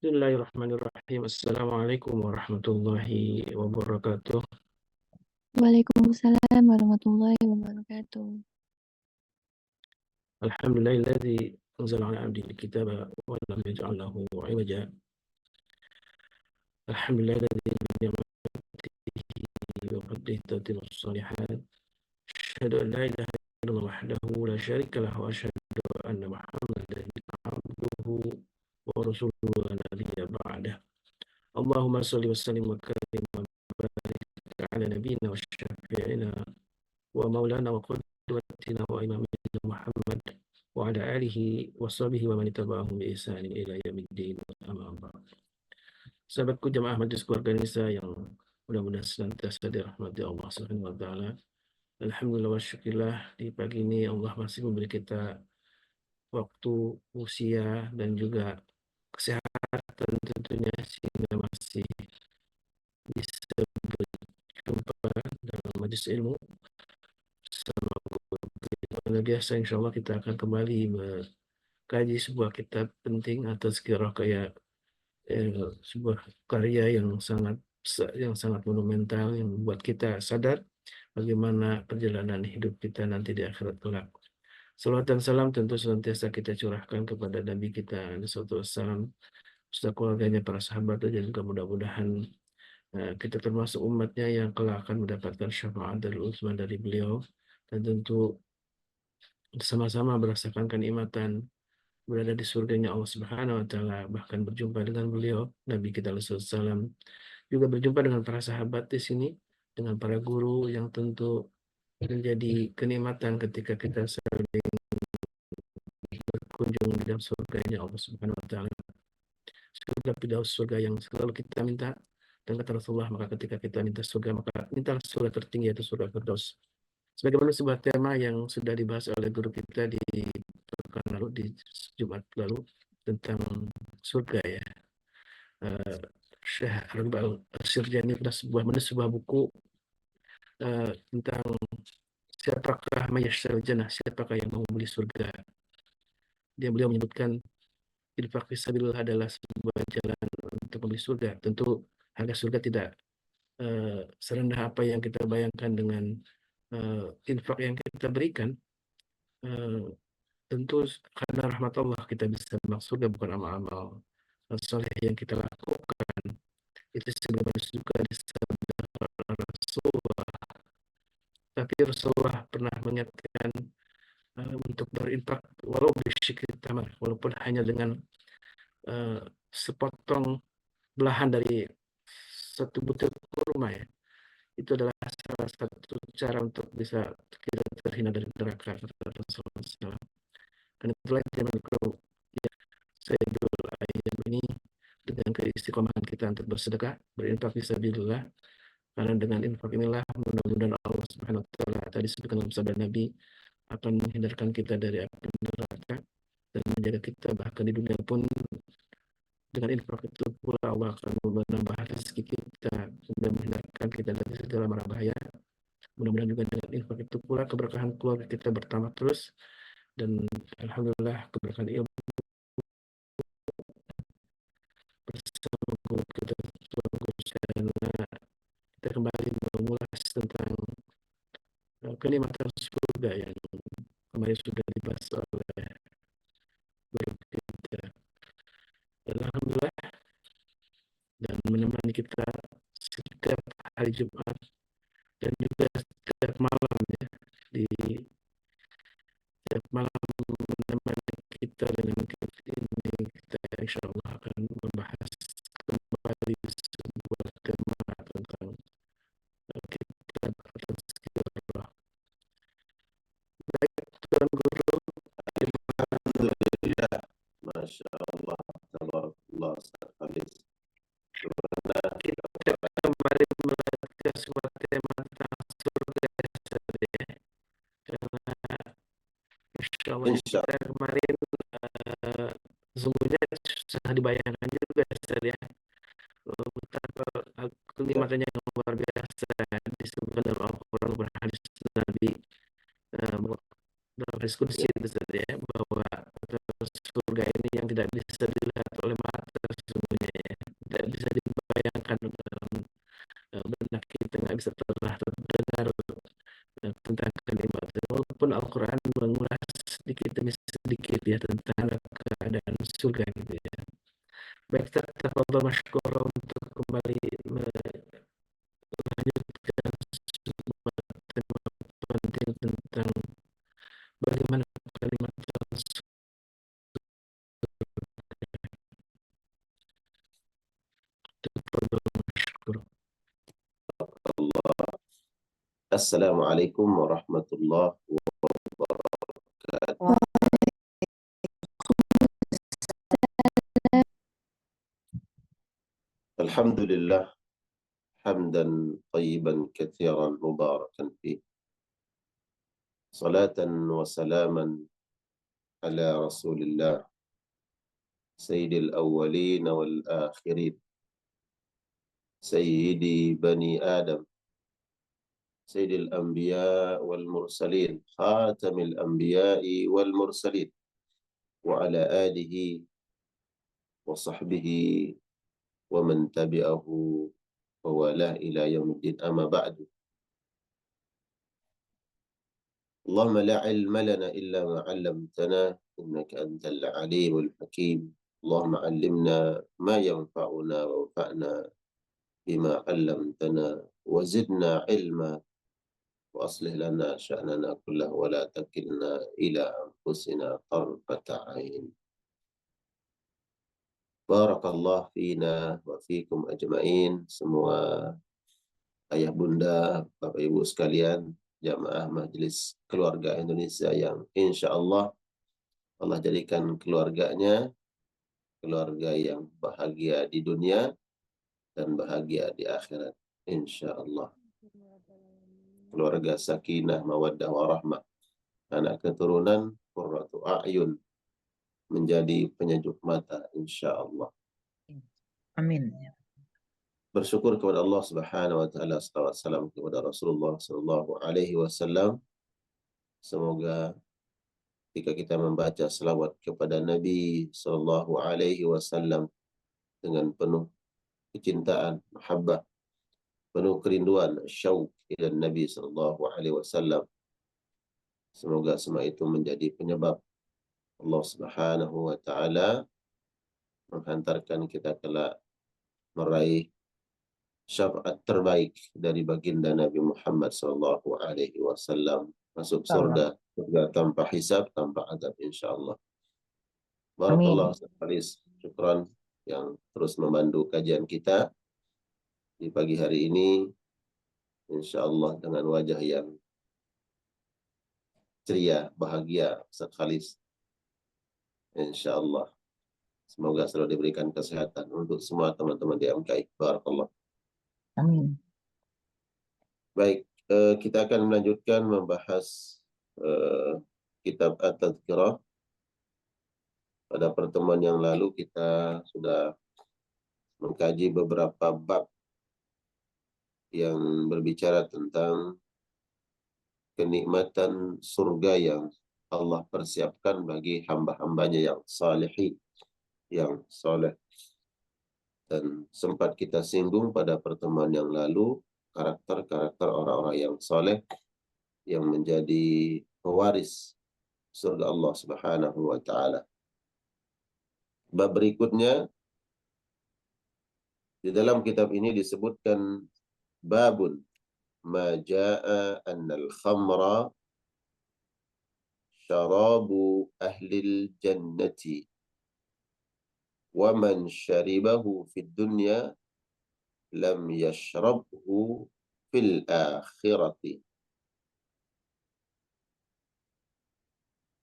Bismillahirrahmanirrahim. Assalamualaikum warahmatullahi wabarakatuh. Waalaikumsalam warahmatullahi wabarakatuh. Alhamdulillahilladzi anzala ala abdihi alkitaba wa lam yaj'al lahu 'iwaja. Alhamdulillahilladzi bi ni'matihi wa fadlihi tatimmu shalihat. Asyhadu an la ilaha illallah wahdahu la syarika lahu wa asyhadu anna Muhammadan abduhu wa rasuluhu la nabiyya ba'dah. Allahumma shalli wa sallim wa karim wa barik ala nabiyyina wa syafi'ina wa maulana wa qudwatina wa imamina Muhammad wa ala alihi wa sahbihi wa man tabi'ahum bi ihsanin ila yaumiddin. Amma ba'd. Sahabatku jamaah majelis keluarga Nisa yang mudah-mudahan senantiasa dirahmati Allah Subhanahu wa taala. Alhamdulillah wa syukurillah, di pagi ini Allah masih memberi kita waktu, usia dan juga kesehatan tentunya sehingga masih bisa berjumpa dalam majelis ilmu bersama guru kita. Luar biasa, insya Allah kita akan kembali kaji sebuah kitab penting atau sekiranya kayak sebuah karya yang sangat monumental yang membuat kita sadar bagaimana perjalanan hidup kita nanti di akhirat kelak. Salawat dan salam tentu senantiasa kita curahkan kepada Nabi kita alaihi wassalam, beserta keluarganya, para sahabat, dan juga mudah-mudahan kita termasuk umatnya yang kelak akan mendapatkan syafaat dari uzma dari beliau, dan tentu bersama-sama merasakan kenikmatan berada di surganya Allah Subhanahu wa taala, bahkan berjumpa dengan beliau Nabi kita alaihi wasallam, juga berjumpa dengan para sahabat di sini, dengan para guru yang tentu menjadi kenikmatan ketika kita saling berkunjung di dalam surganya Allah Subhanahu wa taala. Surga Firdaus, surga yang selalu kita minta, dan kata Rasulullah, maka ketika kita minta surga, maka mintalah surga tertinggi, yaitu surga Firdaus. Sebagaimana sebuah tema yang sudah dibahas oleh guru kita di pekan lalu, di Jumat lalu, tentang surga ya. Syekh Arba'al Sirjani pernah menulis sebuah buku tentang siapakah mayyashtaril jannah, siapakah yang mau membeli surga. Beliau menyebutkan infak fisabilillah adalah sebuah jalan untuk membeli surga. Tentu harga surga tidak serendah apa yang kita bayangkan dengan infak yang kita berikan. Tentu karena rahmat Allah kita bisa masuk surga, bukan amal-amal soleh yang kita lakukan. Itu sebagaimana juga disabda Rasulullah. Tapi Rasulullah pernah mengingatkan untuk berinfak walau bisyikri tamar, walaupun hanya dengan sepotong belahan dari satu butir kurma ya. Itu adalah salah satu cara untuk bisa kita terhindar dari neraka, kata Rasulullah. Dan itulah yang Sayyidul Ayyam ini, dengan keistiqomahan kita untuk bersedekah, berinfak fisabilillah, karena dengan infak inilah mudah-mudahan Allah Subhanahu wa taala tadi disebutkan dalam sabda Nabi akan menghindarkan kita dari api neraka dan menjaga kita bahkan di dunia pun. Dengan infak itu pula Allah akan menambah rezeki kita dan menghindarkan kita dari segala mara bahaya. Mudah-mudahan juga dengan infak itu pula keberkahan keluarga kita bertambah terus, dan alhamdulillah keberkahan ilmu bersama guru kita bagus, karena kita kembali mengulas tentang kenikmatan surga yang kemarin sudah dibahas oleh guru kita. Dan alhamdulillah, dan menemani kita setiap hari Jumat dan juga setiap malam ya, di setiap malam menemani kita dengan ini, kita insya Allah akan membahas kembali sebuah tema tentang kitab Tazkirah. Baik, Tuan Guru, Alhamdulillah, Masya Allah, tabarakallah, habis. kita kembali membaca sebuah tema tentang surga ya. Karena insya Allah Insya kita kemarin sesungguhnya sudah dibayangkan juga ya, betapa kenikmatannya yang luar biasa disebutkan dalam Al-Quran berhadis Nabi dalam hadis qudsi ya, bahwa surga ini yang tidak bisa dilihat oleh mata sesungguhnya nggak bisa pernah terdengar tentang kalimat itu. Walaupun Al-Quran mengulas sedikit demi sedikit ya tentang keadaan surga gitu ya. Baik, tafadhol masykurah untuk kembali melanjutkan sebuah tema penting tentang bagaimana kalimat tersebut. Tafadhol masykurah. Assalamualaikum warahmatullahi wabarakatuh. Alhamdulillah hamdan tayyiban katsiran mubarakan fi. Salatan wa salaman ala Rasulillah sayyidil awwalin wal akhirin. Sayyidi bani Adam, sayyidil anbiya wal mursalin, khatamil anbiya'i wal mursalin, wa ala alihi wa sahbihi wa man tabi'ahu wa wala ila yaumiddin, amma ba'du. Allahumma la ilma lana illa ma 'allamtana innaka antal alimul hakim. Allahumma 'allimna ma yanfa'una wa anfa'na bima 'allamtana wa zidna ilma wa aslih lana sya'nana kullahu wa la takilna ila anfusina tarfata 'ain. Barakallah fina wa fikum ajma'in. Semua ayah bunda, bapak ibu sekalian, jamaah Majelis Keluarga Indonesia yang insya Allah Allah jadikan keluarganya keluarga yang bahagia di dunia dan bahagia di akhirat, insya Allah. Keluarga sakinah, mawaddah, warahmah, anak keturunan qurratu a'yun, menjadi penyejuk mata, insya Allah. Amin. Bersyukur kepada Allah Subhanahu wa taala, salawat salam kepada Rasulullah sallallahu alaihi wasallam. Semoga ketika kita membaca selawat kepada Nabi sallallahu alaihi wasallam dengan penuh kecintaan, mahabbah, penuh kerinduan, syauq ila Nabi sallallahu alaihi wasallam, semoga semua itu menjadi penyebab Allah Subhanahu wa taala menghantarkan kita kelak meraih syafaat terbaik dari baginda Nabi Muhammad sallallahu alaihi wasallam, masuk surga tanpa hisab, tanpa adab, insyaallah. Barakallahu sekali, syukran yang terus membantu kajian kita di pagi hari ini, insyaallah dengan wajah yang ceria, bahagia sekali, insyaallah. Semoga selalu diberikan kesehatan untuk semua teman-teman di MKI. Barakallah. Amin. Baik, kita akan melanjutkan membahas kitab At-Tadhkirah. Pada pertemuan yang lalu kita sudah mengkaji beberapa bab yang berbicara tentang kenikmatan surga yang Allah persiapkan bagi hamba-hambanya yang salihin, yang soleh. Dan sempat kita singgung pada pertemuan yang lalu karakter-karakter orang-orang yang soleh yang menjadi pewaris surga Allah Subhanahu wa taala. Bab berikutnya di dalam kitab ini disebutkan babun ma jaa annal khamra syarabu ahlil jannati wa man syaribahu fid dunya lam yashrabhu fil akhirati.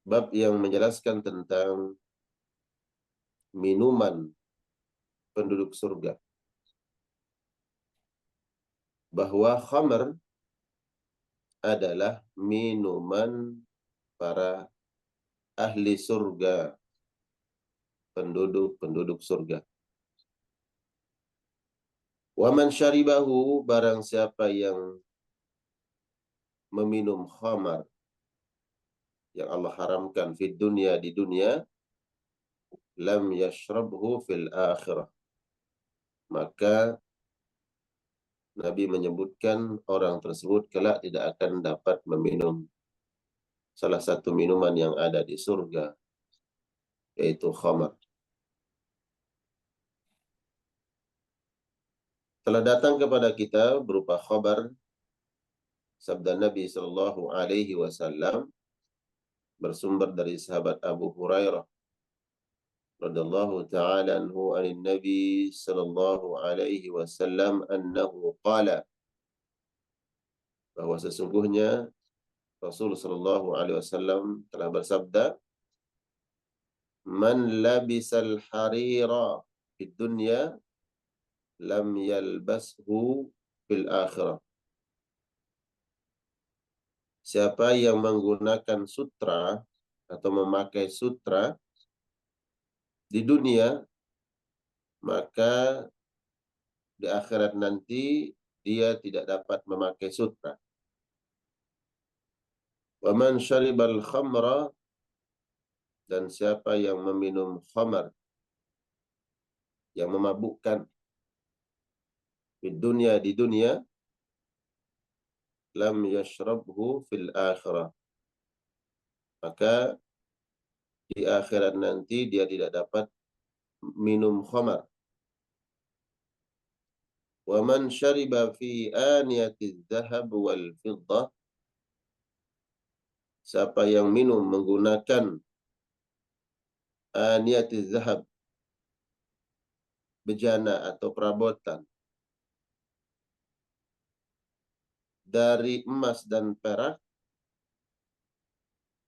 Bab yang menjelaskan tentang minuman penduduk surga. Bahwa khamr adalah minuman para ahli surga, penduduk surga. Wa man syaribahu, barang siapa yang meminum khamar yang Allah haramkan di dunia, lam yashrabhu fil akhirah, maka Nabi menyebutkan orang tersebut kelak tidak akan dapat meminum salah satu minuman yang ada di surga, yaitu khamar. Telah datang kepada kita berupa khabar sabda Nabi Shallallahu Alaihi Wasallam bersumber dari sahabat Abu Hurairah radhiyallahu taala anhu an Nabi Shallallahu Alaihi Wasallam annahu qala, bahwa sesungguhnya Rasul Shallallahu Alaihi Wasallam telah bersabda, man labisal harira fid dunya lam yalbashu fil akhirah. Siapa yang menggunakan sutra atau memakai sutra di dunia, maka di akhirat nanti dia tidak dapat memakai sutra. Wa man syaribal khamra, dan siapa yang meminum khamar, yang memabukkan di dunia, lam yashrabhu fil akhirah, maka di akhirat nanti dia tidak dapat minum khamar. Wa man syariba fi aniyatiz zahab wal fiddah, siapa yang minum menggunakan aniyatiz zahab, bejana atau perabotan dari emas dan perak,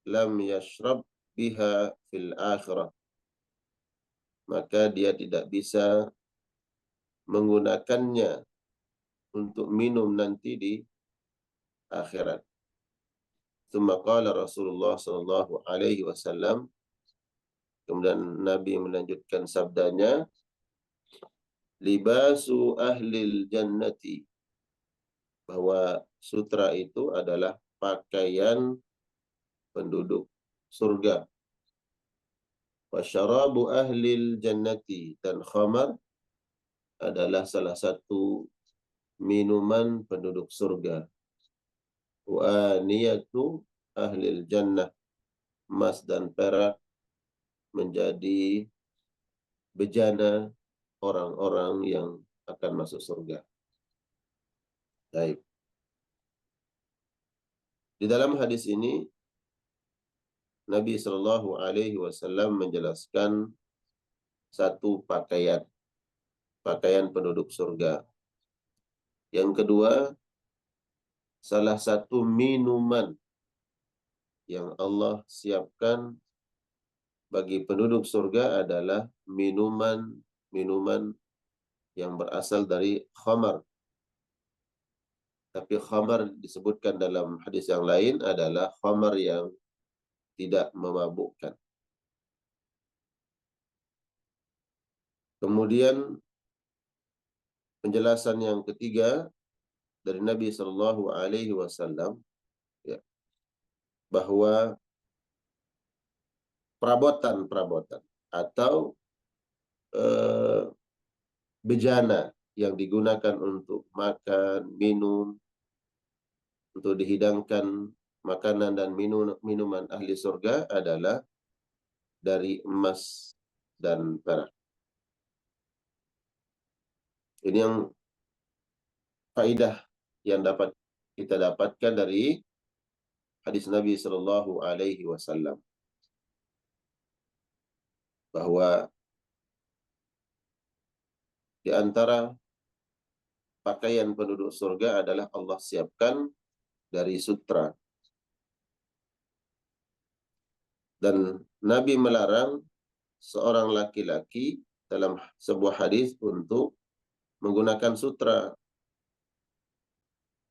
lam yashrab biha fil akhirah, maka dia tidak bisa menggunakannya untuk minum nanti di akhirat. Tsumma qala Rasulullah sallallahu alaihi wasallam, kemudian Nabi melanjutkan sabdanya, libasu ahlil jannati, bahwa sutra itu adalah pakaian penduduk surga. Wa syarabu ahlil jannati, dan khamar adalah salah satu minuman penduduk surga. Wa niyatu ahlil jannah, emas dan perak menjadi bejana orang-orang yang akan masuk surga. Baik. Di dalam hadis ini Nabi Shallallahu Alaihi Wasallam menjelaskan satu pakaian penduduk surga. Yang kedua, salah satu minuman yang Allah siapkan bagi penduduk surga adalah minuman yang berasal dari khamar. Tapi khamar disebutkan dalam hadis yang lain adalah khamar yang tidak memabukkan. Kemudian penjelasan yang ketiga dari Nabi Shallallahu Alaihi Wasallam, ya, bahwa perabotan atau bejana yang digunakan untuk makan, minum, untuk dihidangkan makanan dan minuman ahli surga adalah dari emas dan perak. Ini yang faidah yang dapat kita dapatkan dari hadis Nabi Shallallahu Alaihi Wasallam, bahwa di antara pakaian penduduk surga adalah Allah siapkan dari sutra. Dan Nabi melarang seorang laki-laki dalam sebuah hadis untuk menggunakan sutra.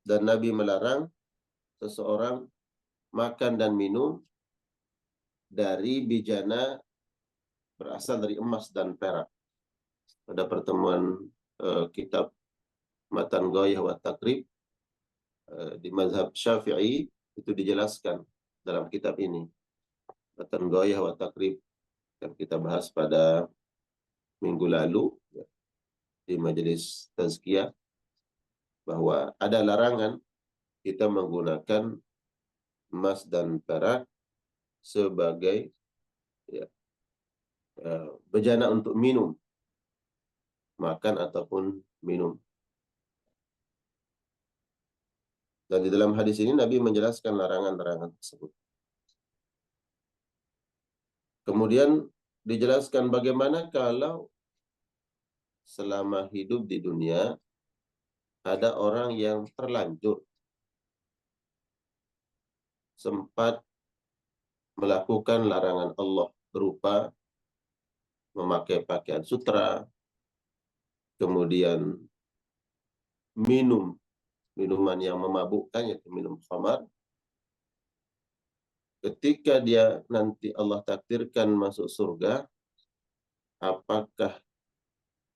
Dan Nabi melarang seseorang makan dan minum dari bejana berasal dari emas dan perak. Pada pertemuan kitab Matan Ghayah wa Taqrib di mazhab Syafi'i itu dijelaskan dalam kitab ini. Matan Ghayah wa Taqrib yang kita bahas pada minggu lalu di majelis tazkiyah. bahwa ada larangan kita menggunakan emas dan perak sebagai ya, bejana untuk minum, makan ataupun minum. Dan di dalam hadis ini Nabi menjelaskan larangan-larangan tersebut. Kemudian dijelaskan bagaimana kalau selama hidup di dunia ada orang yang terlanjur sempat melakukan larangan Allah berupa memakai pakaian sutra, kemudian minum minuman yang memabukkan, yaitu minum khamar. Ketika dia nanti Allah takdirkan masuk surga, apakah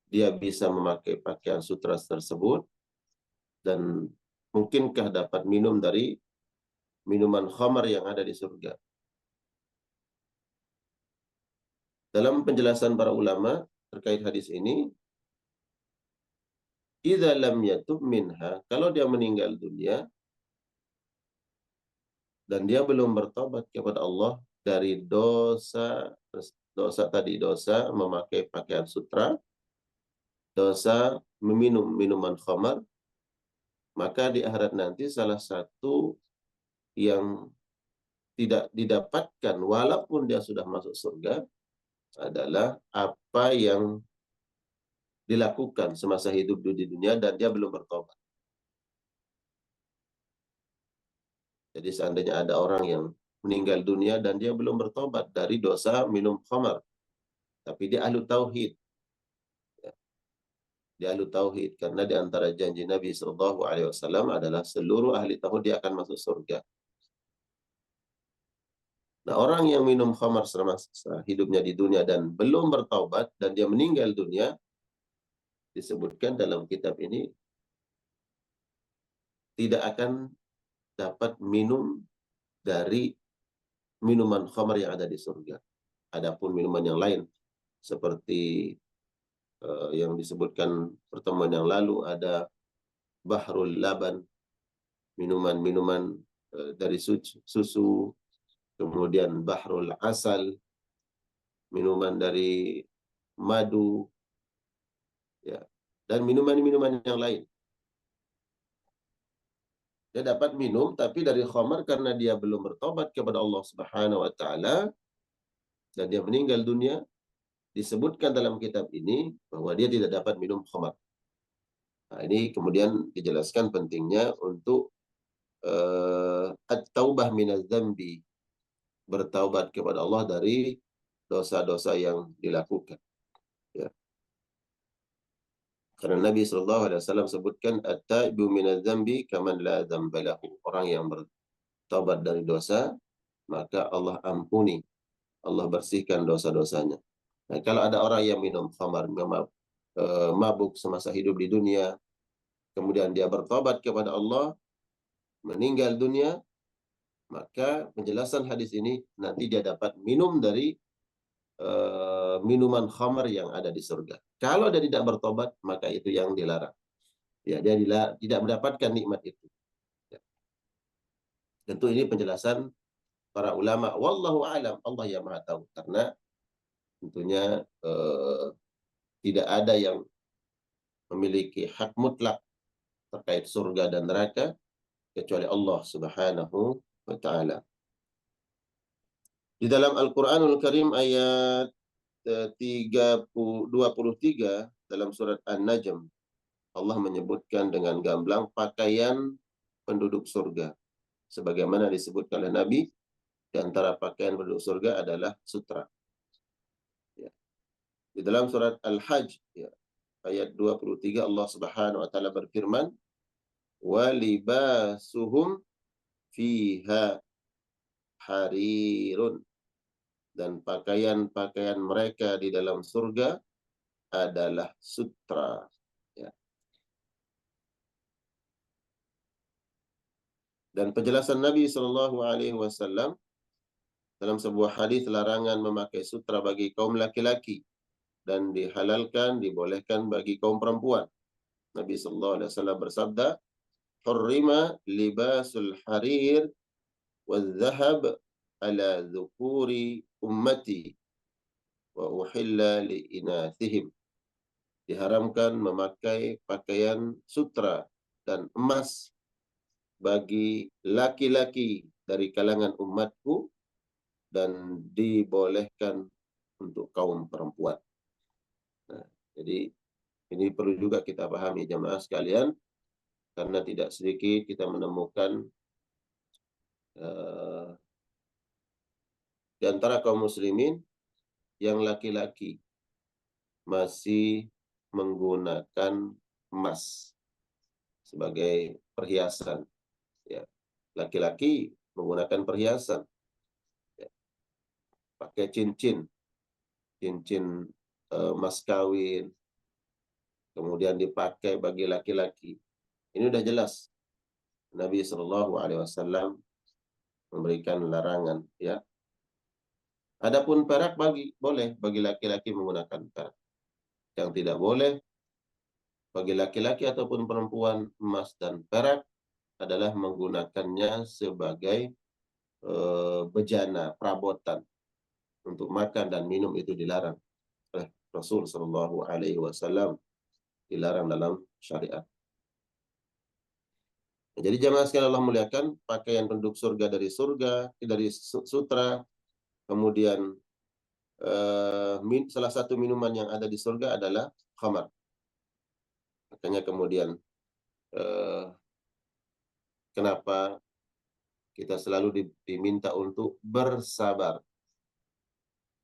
dia bisa memakai pakaian sutra tersebut dan mungkinkah dapat minum dari minuman khamar yang ada di surga? Dalam penjelasan para ulama terkait hadis ini, idza lam yatub minha, kalau dia meninggal dunia dan dia belum bertobat kepada Allah dari dosa memakai pakaian sutra, dosa meminum minuman khamar, maka di akhirat nanti salah satu yang tidak didapatkan walaupun dia sudah masuk surga adalah apa yang dilakukan semasa hidup di dunia dan dia belum bertobat. Jadi seandainya ada orang yang meninggal dunia dan dia belum bertobat dari dosa minum khamar, tapi dia ahlu tauhid. Ya, dia ahlu tauhid, karena di antara janji Nabi SAW adalah seluruh ahli tauhid dia akan masuk surga. Nah, orang yang minum khamar selama hidupnya di dunia dan belum bertaubat dan dia meninggal dunia, disebutkan dalam kitab ini tidak akan dapat minum dari minuman khamar yang ada di surga. Adapun minuman yang lain seperti yang disebutkan pertemuan yang lalu, ada bahrul laban, minuman-minuman dari susu, kemudian bahrul asal, minuman dari madu, ya, dan minuman-minuman yang lain. Dia dapat minum, tapi dari khamar karena dia belum bertobat kepada Allah Subhanahu wa taala dan dia meninggal dunia, disebutkan dalam kitab ini bahwa dia tidak dapat minum khamar. Nah, ini kemudian dijelaskan pentingnya untuk at-taubah minaz dzambi, bertaubat kepada Allah dari dosa-dosa yang dilakukan. Ya. Karena Nabi SAW sebutkan at-taibu minaz dzambi kaman la dzamba lahu. Orang yang bertaubat dari dosa, maka Allah ampuni, Allah bersihkan dosa-dosanya. Nah, kalau ada orang yang minum khamar, mabuk semasa hidup di dunia, kemudian dia bertobat kepada Allah, meninggal dunia, maka penjelasan hadis ini nanti dia dapat minum dari minuman khamar yang ada di surga. Kalau dia tidak bertobat, maka itu yang dilarang. Ya, dia tidak mendapatkan nikmat itu. Ya. Tentu ini penjelasan para ulama. Wallahu a'lam, Allah yang maha tahu. Karena tentunya tidak ada yang memiliki hak mutlak terkait surga dan neraka kecuali Allah Subhanahu wa taala. Di dalam Al-Qur'anul Karim ayat 23 dalam surat An-Najm, Allah menyebutkan dengan gamblang pakaian penduduk surga. Sebagaimana disebutkan oleh Nabi, di antara pakaian penduduk surga adalah sutra. Ya. Di dalam surat Al-Hajj, ya, ayat 23, Allah Subhanahu wa taala berfirman, "Wa libasuhum fiha harirun." Dan pakaian-pakaian mereka di dalam surga adalah sutra. Ya. Dan penjelasan Nabi SAW dalam sebuah hadis larangan memakai sutra bagi kaum laki-laki dan dihalalkan, dibolehkan bagi kaum perempuan. Nabi sallallahu alaihi wasallam bersabda, "Hurrima libasul harir wal dhahab ala dhukuri ummati wa uhilla li inathihim." Diharamkan memakai pakaian sutra dan emas bagi laki-laki dari kalangan umatku dan dibolehkan untuk kaum perempuan. Nah, jadi ini perlu juga kita pahami jamaah sekalian, karena tidak sedikit kita menemukan di antara kaum muslimin yang laki-laki masih menggunakan emas sebagai perhiasan. Ya, laki-laki menggunakan perhiasan, ya, pakai cincin mas kawin, kemudian dipakai bagi laki-laki. Ini udah jelas Nabi Shallallahu Alaihi Wasallam memberikan larangan. Ya, adapun perak boleh bagi laki-laki menggunakan perak. Yang tidak boleh bagi laki-laki ataupun perempuan emas dan perak adalah menggunakannya sebagai bejana, perabotan untuk makan dan minum. Itu dilarang oleh Rasul Shallallahu Alaihi Wasallam, dilarang dalam syariat. Jadi jamaah sekalian Allah muliakan, pakaian penduduk surga dari sutra, kemudian salah satu minuman yang ada di surga adalah khamar. Makanya kemudian kenapa kita selalu diminta untuk bersabar.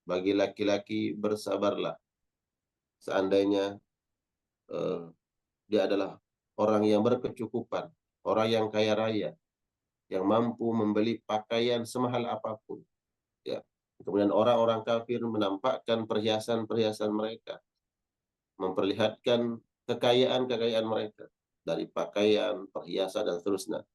Bagi laki-laki, bersabarlah. Seandainya dia adalah orang yang berkecukupan, orang yang kaya raya, yang mampu membeli pakaian semahal apapun. Ya. Kemudian orang-orang kafir menampakkan perhiasan-perhiasan mereka, memperlihatkan kekayaan-kekayaan mereka dari pakaian, perhiasan, dan seterusnya.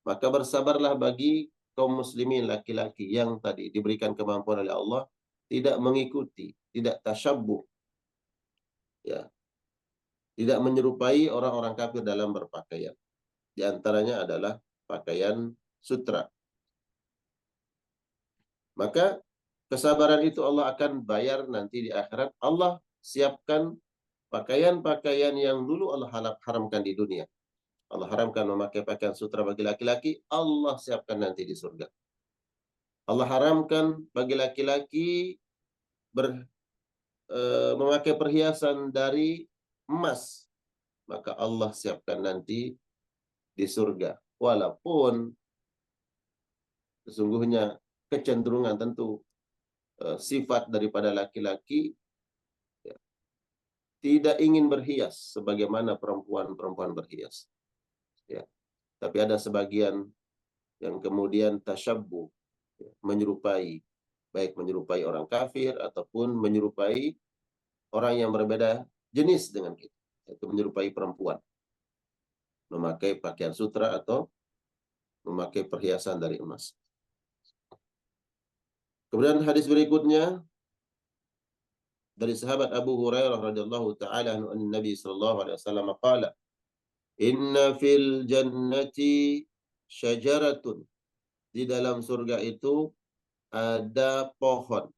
Maka bersabarlah bagi kaum muslimin laki-laki yang tadi diberikan kemampuan oleh Allah, tidak mengikuti, tidak tasyabbuh, ya, tidak menyerupai orang-orang kafir dalam berpakaian. Di antaranya adalah pakaian sutra. Maka kesabaran itu Allah akan bayar nanti di akhirat. Allah siapkan pakaian-pakaian yang dulu Allah haramkan di dunia. Allah haramkan memakai pakaian sutra bagi laki-laki, Allah siapkan nanti di surga. Allah haramkan bagi laki-laki memakai perhiasan dari emas, maka Allah siapkan nanti di surga. Walaupun sesungguhnya kecenderungan tentu sifat daripada laki-laki, ya, tidak ingin berhias sebagaimana perempuan-perempuan berhias. Ya. Tapi ada sebagian yang kemudian tasyabbuh, ya, menyerupai, baik menyerupai orang kafir ataupun menyerupai orang yang berbeda jenis dengan kita, yaitu menyerupai perempuan, memakai pakaian sutra atau memakai perhiasan dari emas. Kemudian hadis berikutnya dari sahabat Abu Hurairah radhiyallahu taala anhu, Nabi sallallahu alaihi wasallam qala, "Inna fil jannati syajaratun." Di dalam surga itu ada pohon.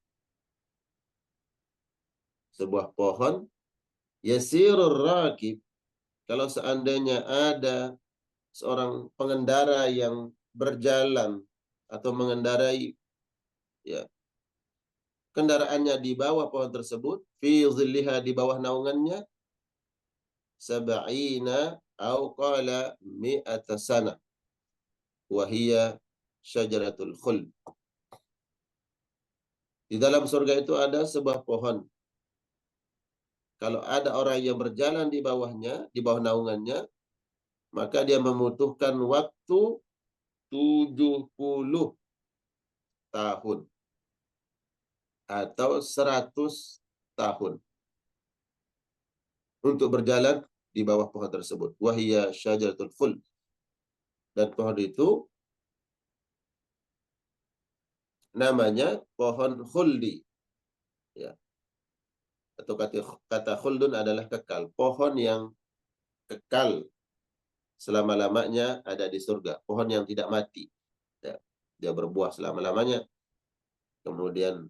Sebuah pohon, yasirur rakib, kalau seandainya ada seorang pengendara yang berjalan atau mengendarai, ya, kendaraannya di bawah pohon tersebut, fi zilliha, di bawah naungannya, sab'ina au qala mi'ata sana, wa hiya syajaratul khuld. Di dalam surga itu ada sebuah pohon. Kalau ada orang yang berjalan di bawahnya, di bawah naungannya, maka dia membutuhkan waktu 70 tahun atau 100 tahun untuk berjalan di bawah pohon tersebut. Wahia syajaratul khuld. Dan pohon itu namanya pohon khuldi. Ya. Atau kata khuldun adalah kekal. Pohon yang kekal selama-lamanya ada di surga. Pohon yang tidak mati. Ya, dia berbuah selama-lamanya. Kemudian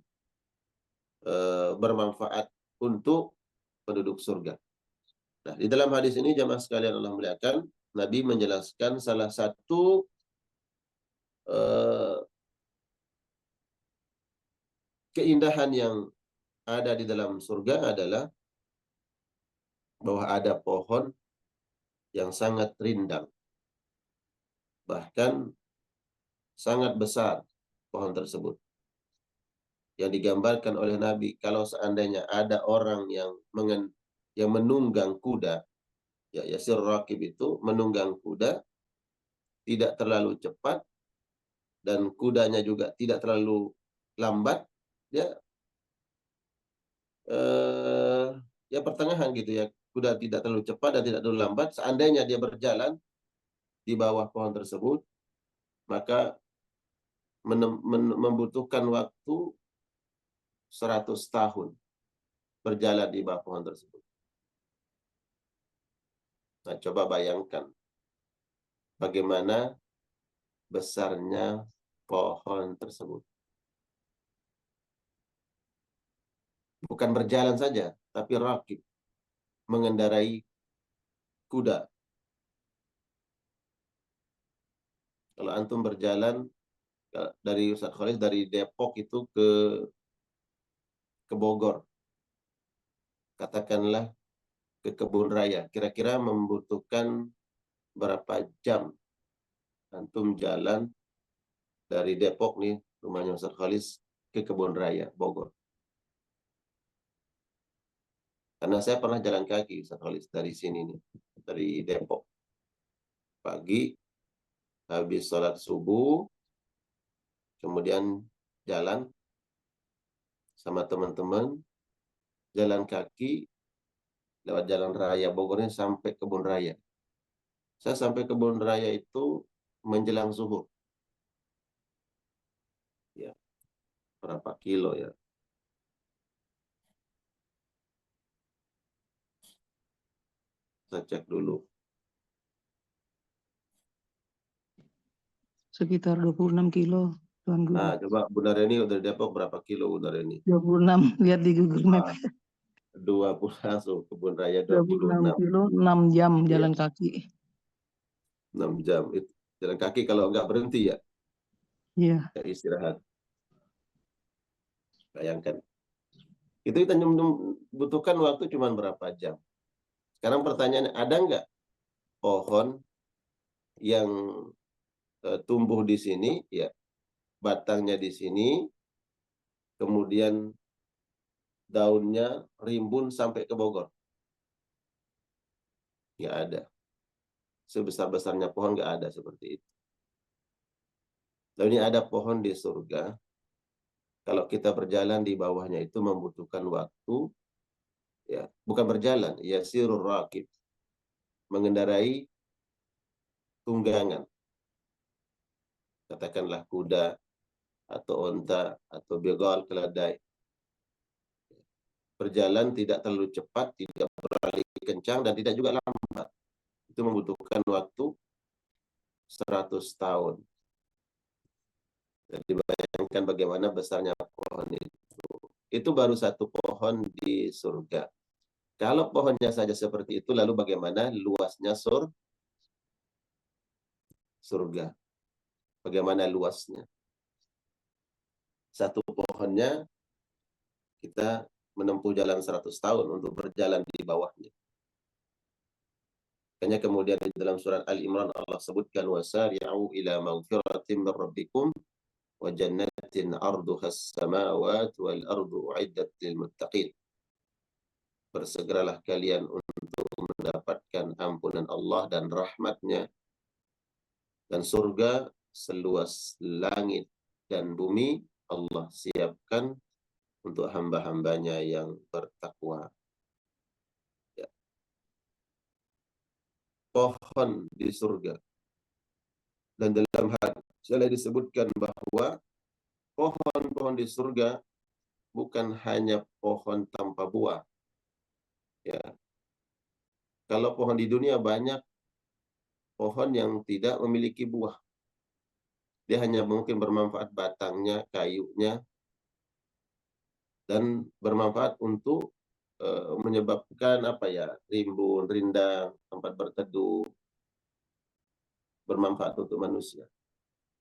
bermanfaat untuk penduduk surga. Nah, di dalam hadis ini jamaah sekalian Allah muliakan, Nabi menjelaskan salah satu keindahan yang ada di dalam surga adalah bahwa ada pohon yang sangat rindang, bahkan sangat besar pohon tersebut. Yang digambarkan oleh Nabi, kalau seandainya ada orang yang menunggang kuda, ya yasir rakib itu menunggang kuda, tidak terlalu cepat, dan kudanya juga tidak terlalu lambat, ya ya pertengahan gitu ya, kuda tidak terlalu cepat dan tidak terlalu lambat. Seandainya dia berjalan di bawah pohon tersebut, maka membutuhkan waktu 100 tahun berjalan di bawah pohon tersebut. Nah, coba bayangkan bagaimana besarnya pohon tersebut. Bukan berjalan saja, tapi rakib, mengendarai kuda. Kalau antum berjalan dari Ustaz Khalis dari Depok itu ke Bogor, katakanlah ke Kebun Raya, kira-kira membutuhkan berapa jam antum jalan dari Depok nih, rumahnya Ustaz Khalis, ke Kebun Raya, Bogor. Karena saya pernah jalan kaki, Ustaz Khalis, dari sini nih, dari Depok. Pagi, habis sholat subuh, kemudian jalan sama teman-teman, jalan kaki, lewat jalan raya Bogornya sampai Kebun Raya. Saya sampai Kebun Raya itu menjelang zuhur. Ya, berapa kilo ya? Saya cek dulu. Sekitar 26 kilo, Tuan Guru. Nah, coba Bunda Reni dari Depok berapa kilo Bunda Reni? 26, lihat di Google Map. 20 langsung Kebun Raya 26 26. kilo, 6 jam jalan kaki. 6 jam. Itu jalan kaki kalau nggak berhenti ya? Iya. Ya, istirahat. Bayangkan. Itu kita butuhkan waktu cuma berapa jam. Sekarang pertanyaannya, ada nggak pohon yang tumbuh di sini, ya batangnya di sini, kemudian daunnya rimbun sampai ke Bogor? Nggak ada. Sebesar-besarnya pohon nggak ada seperti itu. Lalu ini ada pohon di surga. Kalau kita berjalan di bawahnya itu membutuhkan waktu, ya bukan berjalan, ya sirur rakib, mengendarai tunggangan, katakanlah kuda atau onta atau begal keledai. Berjalan tidak terlalu cepat, tidak terlalu kencang, dan tidak juga lambat. Itu membutuhkan waktu 100 tahun. Jadi bayangkan bagaimana besarnya pohon itu. Itu baru satu pohon di surga. Kalau pohonnya saja seperti itu, lalu bagaimana luasnya surga? Bagaimana luasnya? Satu pohonnya kita menempuh jalan 100 tahun untuk berjalan di bawahnya. Makanya kemudian di dalam surat Al-Imran Allah sebutkan wasari'u ila maghfiratin min rabbikum wa jannatin arduha as-samawati wal ardu uiddat lil muttaqin. Bersegeralah kalian untuk mendapatkan ampunan Allah dan rahmatnya, dan surga seluas langit dan bumi Allah siapkan untuk hamba-hambanya yang bertakwa. Ya. Pohon di surga. Dan dalam hadis disebutkan bahwa pohon-pohon di surga bukan hanya pohon tanpa buah. Ya. Kalau pohon di dunia banyak pohon yang tidak memiliki buah. Dia hanya mungkin bermanfaat batangnya, kayunya, dan bermanfaat untuk menyebabkan rimbun, rindang, tempat berteduh, bermanfaat untuk manusia.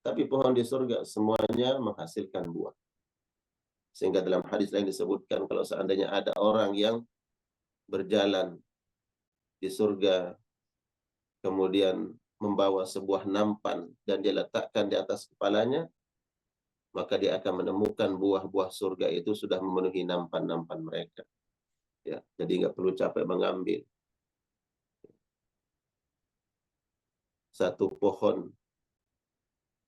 Tapi pohon di surga semuanya menghasilkan buah. Sehingga dalam hadis lain disebutkan kalau seandainya ada orang yang berjalan di surga kemudian membawa sebuah nampan dan dia letakkan di atas kepalanya, maka dia akan menemukan buah-buah surga itu sudah memenuhi nampan-nampan mereka. Ya, jadi nggak perlu capek mengambil. Satu pohon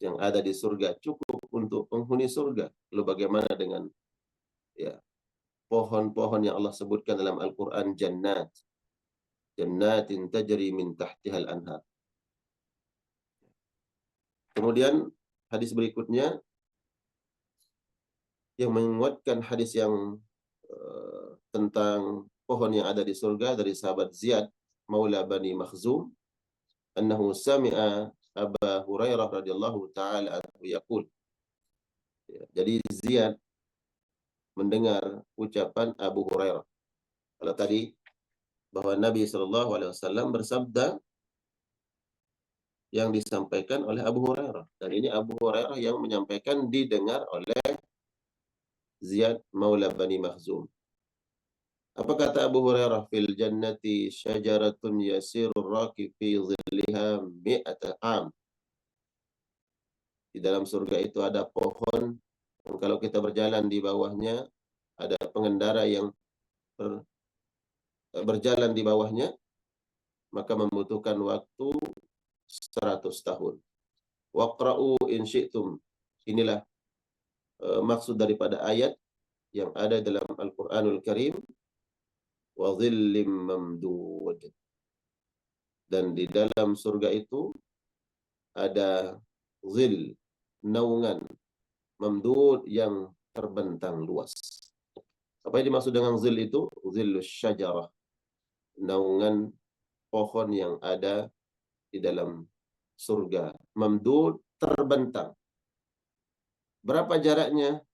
yang ada di surga cukup untuk penghuni surga. Lalu bagaimana dengan pohon-pohon yang Allah sebutkan dalam Al-Quran, jannatin tajri min tahtihal anhar. Kemudian hadis berikutnya yang menguatkan hadis yang tentang pohon yang ada di surga dari sahabat Ziyad Maula Bani Makhzum, annahu sami'a Aba Hurairah radhiyallahu taala anhu yaqul. Jadi Ziyad mendengar ucapan Abu Hurairah. Kalau tadi bahwa Nabi SAW bersabda yang disampaikan oleh Abu Hurairah. Dan ini Abu Hurairah yang menyampaikan didengar oleh Ziyad Maula Bani Makhzum. Apa kata Abu Hurairah? Fil jannati syajaratun yasirur raqib fi dhilliha mi'ata am. Di dalam surga itu ada pohon yang kalau kita berjalan di bawahnya, ada pengendara yang berjalan di bawahnya, maka membutuhkan waktu 100 tahun. Waqra'u in syi'tum. Inilah maksud daripada ayat yang ada dalam Al-Quranul Karim. Wa dhillim mamdud. Dan di dalam surga itu ada zil, naungan, mamdud yang terbentang luas. Apa yang dimaksud dengan zil itu? Zillus syajarah, naungan pohon yang ada di dalam surga. Mamdud, terbentang. Berapa jaraknya?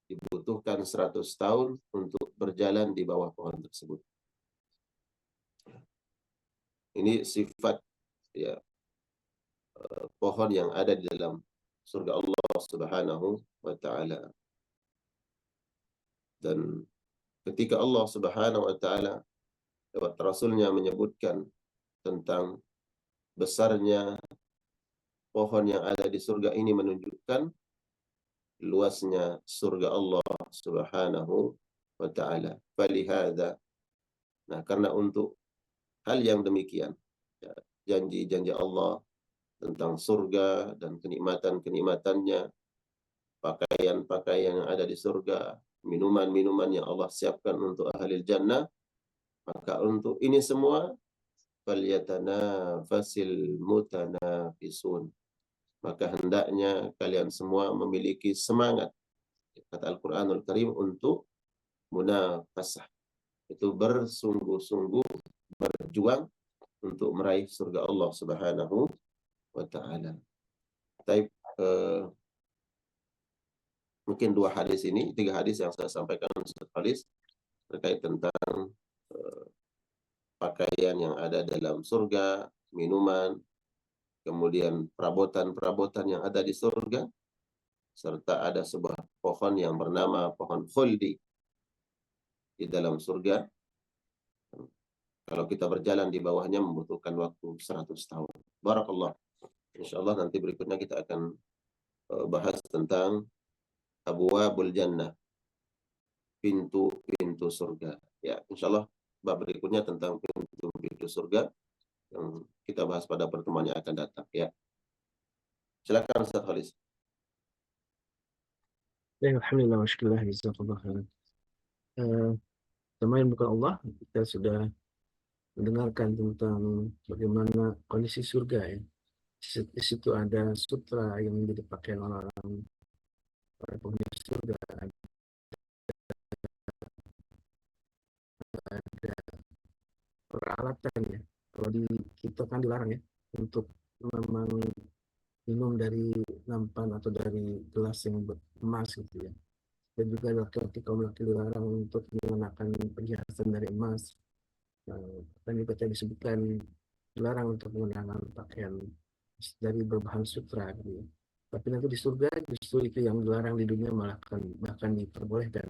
Dibutuhkan 100 tahun untuk berjalan di bawah pohon tersebut. Ini sifat pohon yang ada di dalam surga Allah Subhanahu wa taala. Dan ketika Allah Subhanahu wa taala lewat Rasulnya menyebutkan tentang besarnya pohon yang ada di surga ini, menunjukkan luasnya surga Allah Subhanahu wa taala. Falihada. Nah, karena untuk hal yang demikian, janji-janji Allah tentang surga dan kenikmatan-kenikmatannya, pakaian-pakaian yang ada di surga, minuman-minuman yang Allah siapkan untuk ahli jannah, maka untuk ini semua falyatanafasil mutanafisun. Maka hendaknya kalian semua memiliki semangat, kata Al-Quranul Karim, untuk munafasah. Itu bersungguh-sungguh berjuang untuk meraih surga Allah Subhanahu wa ta'ala. Mungkin 2 hadis ini, 3 hadis yang saya sampaikan, hadis terkait tentang pakaian yang ada dalam surga, minuman, kemudian perabotan-perabotan yang ada di surga, serta ada sebuah pohon yang bernama pohon khuldi di dalam surga. Kalau kita berjalan di bawahnya membutuhkan waktu 100 tahun. Barakallah. Insyaallah nanti berikutnya kita akan bahas tentang abwabul jannah, pintu-pintu surga. Ya, insyaallah bab berikutnya tentang pintu-pintu surga yang kita bahas pada pertemuan yang akan datang, ya. Silakan Ustaz Khalis. Ya, alhamdulillah, masyaAllah, jazakallah khairan. Teman bukan Allah, kita sudah mendengarkan tentang bagaimana kondisi surga, ya. Di situ ada sutra yang menjadi pakaian orang-orang para penghuni surga, ada peralatan ya. Kalau di kita kan dilarang ya untuk memang minum dari nampan atau dari gelas yang emas gitu ya. Dan juga laki-laki kaum laki dilarang untuk menggunakan perhiasan dari emas. Dan juga tadi disebutkan dilarang untuk menggunakan pakaian dari berbahan sutra gitu ya. Tapi nanti di surga justru itu yang dilarang di dunia malah bahkan diperbolehkan.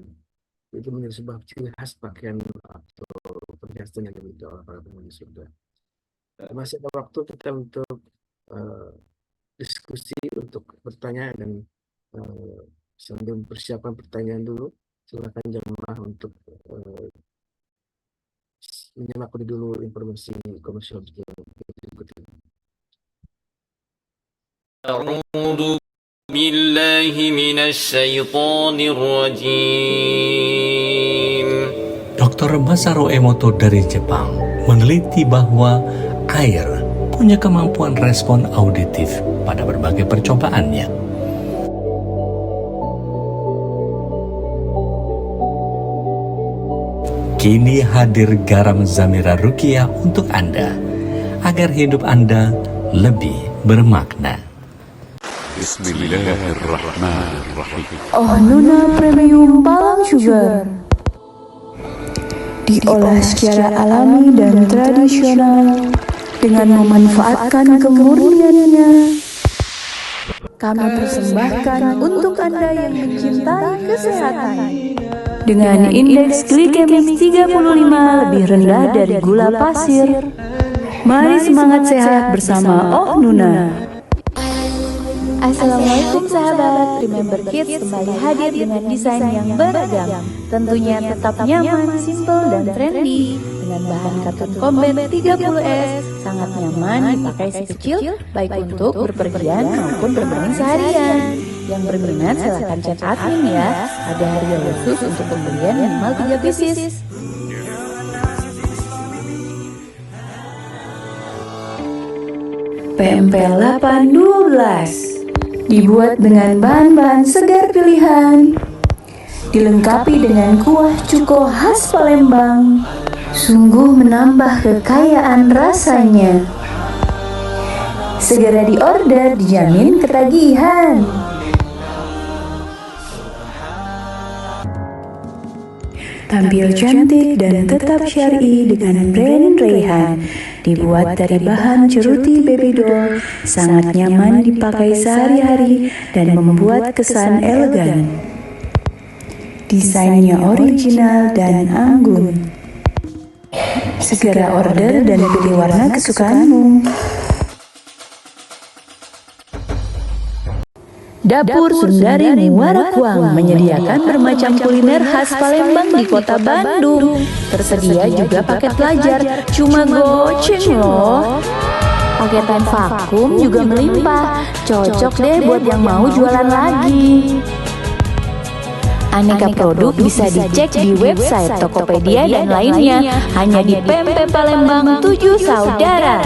Itu menjadi sebuah ciri khas pakaian atau perhiasan yang dimiliki oleh para penghuni surga. Masih ada waktu kita untuk uh, diskusi, untuk bertanya, dan uh, sambil mempersiapkan pertanyaan dulu, silakan jamaah untuk menyimak dulu informasi komersial berikut ini. أعوذ بالله من الشيطان الرجيم. Dr. Masaru Emoto dari Jepang meneliti bahwa air punya kemampuan respon auditif pada berbagai percobaannya. Kini hadir garam Zamira Ruqyah untuk Anda, agar hidup Anda lebih bermakna. Bismillahirrahmanirrahim. Oh Nuna Premium Palm Sugar, diolah secara alami dan tradisional dengan memanfaatkan kemurniannya. Kami persembahkan untuk Anda yang mencintai kesehatan. Dengan indeks glikemis 35 lebih rendah dari gula pasir. Mari semangat sehat bersama Oh Nuna. Assalamualaikum sahabat, Remember Kids kembali hadir dengan desain yang beragam. Tentunya tetap nyaman, simple, dan trendy. Dengan bahan katun combat 30S, sangat nyaman dipakai si kecil, baik untuk berpergian maupun bermain seharian. Yang berminat silahkan chat admin ya, ada harga khusus untuk pembelian minimal 3 pieces. PMP 812 dibuat dengan bahan-bahan segar pilihan, dilengkapi dengan kuah cuko khas Palembang, sungguh menambah kekayaan rasanya. Segera diorder, dijamin ketagihan. Tampil cantik dan tetap syar'i dengan brand Rayhan. Dibuat dari bahan ceruti baby doll, sangat nyaman dipakai sehari-hari dan membuat kesan elegan. Desainnya original dan anggun. Segera order dan pilih warna kesukaanmu. Dapur Sundari Muarakuang menyediakan bermacam kuliner khas Palembang di kota Bandung. Tersedia juga paket pelajar, cuma goceng loh. Paketan vakum juga melimpah, cocok deh buat yang mau jualan lagi. Aneka produk bisa dicek di website Tokopedia dan lainnya, hanya di PMP Palembang 7 Saudara.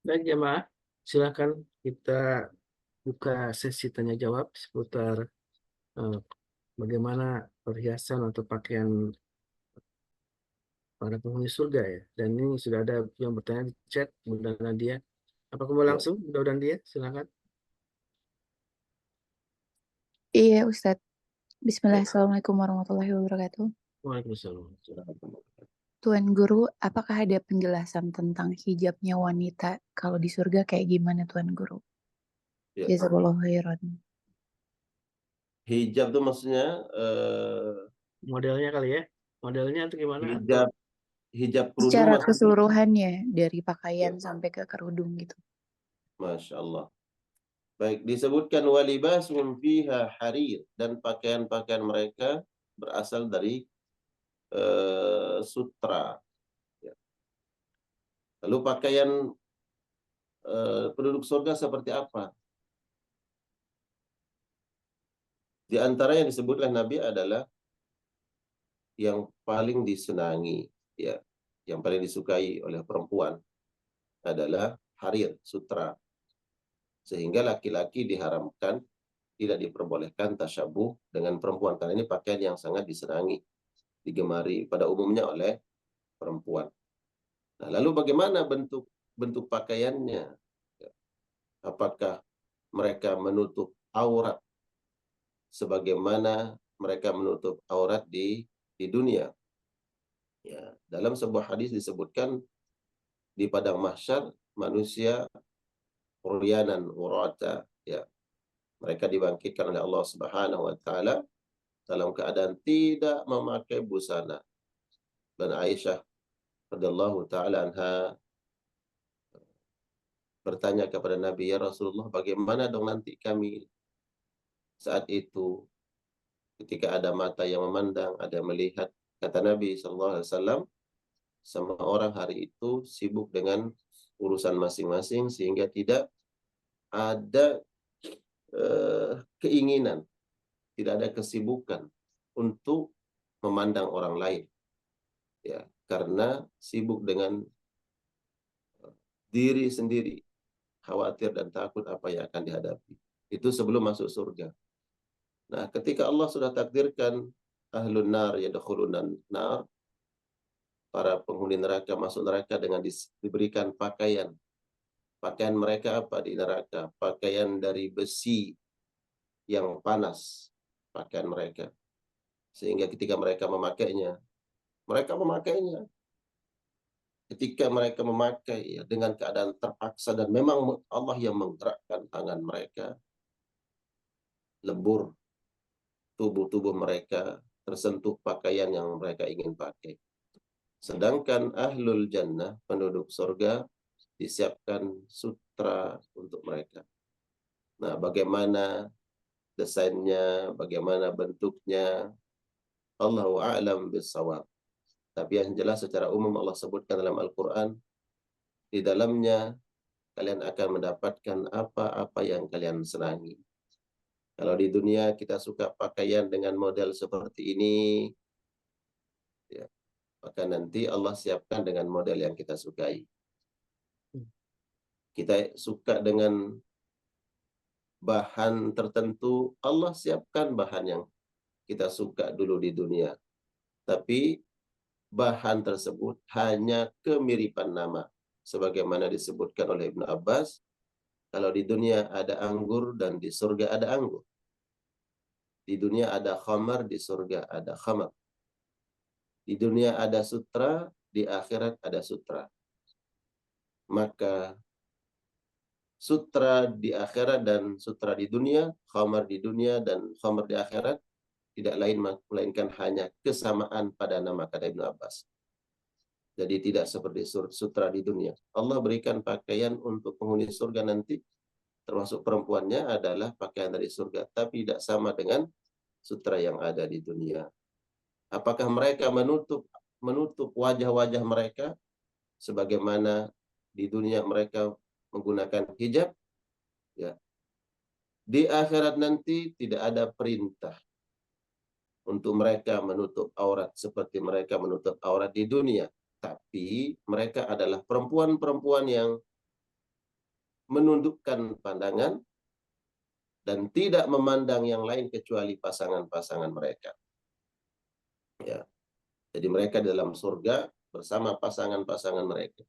Baik jemaah, silakan kita buka sesi tanya jawab seputar bagaimana perhiasan atau pakaian para penghuni surga ya. Dan ini sudah ada yang bertanya di chat, Bunda Nadia. Apakah mau langsung, Bunda Nadia? Silakan. Iya Ustadz. Bismillah, Assalamualaikum warahmatullahi wabarakatuh. Waalaikumsalam. Tuan Guru, apakah ada penjelasan tentang hijabnya wanita kalau di surga kayak gimana Tuan Guru? Ya. Jazakallahu khairan. Hijab itu maksudnya Modelnya kali ya? Modelnya itu gimana? hijab kerudung Secara maksudnya? keseluruhannya dari pakaian sampai ke kerudung gitu. Masya Allah. Baik, disebutkan walibasum fiha harir, dan pakaian-pakaian mereka berasal dari sutra. Ya. Lalu pakaian penduduk surga seperti apa? Di antara yang disebut oleh Nabi adalah yang paling disenangi, ya, yang paling disukai oleh perempuan adalah harir, sutra. Sehingga laki-laki diharamkan, tidak diperbolehkan tasyabuh dengan perempuan, karena ini pakaian yang sangat disenangi, digemari pada umumnya oleh perempuan. Nah, lalu bagaimana bentuk pakaiannya? Apakah mereka menutup aurat sebagaimana mereka menutup aurat di dunia? Ya, dalam sebuah hadis disebutkan di padang mahsyar manusia uryanan urata, ya, mereka dibangkitkan oleh Allah Subhanahu wa taala dalam keadaan tidak memakai busana. Dan Aisyah radhiyallahu taala anha bertanya kepada Nabi, "Ya Rasulullah, bagaimana dong nanti kami saat itu ketika ada mata yang memandang, ada melihat?" Kata Nabi sallallahu alaihi wasallam, semua orang hari itu sibuk dengan urusan masing-masing sehingga tidak ada keinginan, tidak ada kesibukan untuk memandang orang lain, ya, karena sibuk dengan diri sendiri, khawatir dan takut apa yang akan dihadapi. Itu sebelum masuk surga. Nah, ketika Allah sudah takdirkan ahlun nar yadkhulunan nar, para penghuni neraka masuk neraka dengan diberikan pakaian. Pakaian mereka apa di neraka? Pakaian dari besi yang panas, pakaian mereka. Sehingga ketika mereka memakainya, ketika mereka memakai, ya, dengan keadaan terpaksa, dan memang Allah yang menggerakkan tangan mereka, lebur tubuh mereka tersentuh pakaian yang mereka ingin pakai. Sedangkan ahlul jannah, penduduk surga, disiapkan sutra untuk mereka. Nah, bagaimana desainnya, bagaimana bentuknya, Allahu a'lam bissawab. Tapi yang jelas secara umum Allah sebutkan dalam Al-Quran, di dalamnya kalian akan mendapatkan apa-apa yang kalian senangi. Kalau di dunia kita suka pakaian dengan model seperti ini, ya, maka nanti Allah siapkan dengan model yang kita sukai. Kita suka dengan bahan tertentu, Allah siapkan bahan yang kita suka dulu di dunia. Tapi bahan tersebut hanya kemiripan nama. Sebagaimana disebutkan oleh Ibnu Abbas, kalau di dunia ada anggur dan di surga ada anggur. Di dunia ada khamar, di surga ada khamar. Di dunia ada sutra, di akhirat ada sutra. Maka sutra di akhirat dan sutra di dunia, khamar di dunia dan khamar di akhirat, tidak lain melainkan hanya kesamaan pada nama, kata Ibnu Abbas. Jadi tidak seperti sutra di dunia. Allah berikan pakaian untuk penghuni surga nanti, termasuk perempuannya adalah pakaian dari surga, tapi tidak sama dengan sutra yang ada di dunia. Apakah mereka menutup wajah-wajah mereka sebagaimana di dunia mereka menggunakan hijab? Ya. Di akhirat nanti tidak ada perintah untuk mereka menutup aurat seperti mereka menutup aurat di dunia. Tapi mereka adalah perempuan-perempuan yang menundukkan pandangan dan tidak memandang yang lain kecuali pasangan-pasangan mereka. Ya. Jadi mereka dalam surga bersama pasangan-pasangan mereka.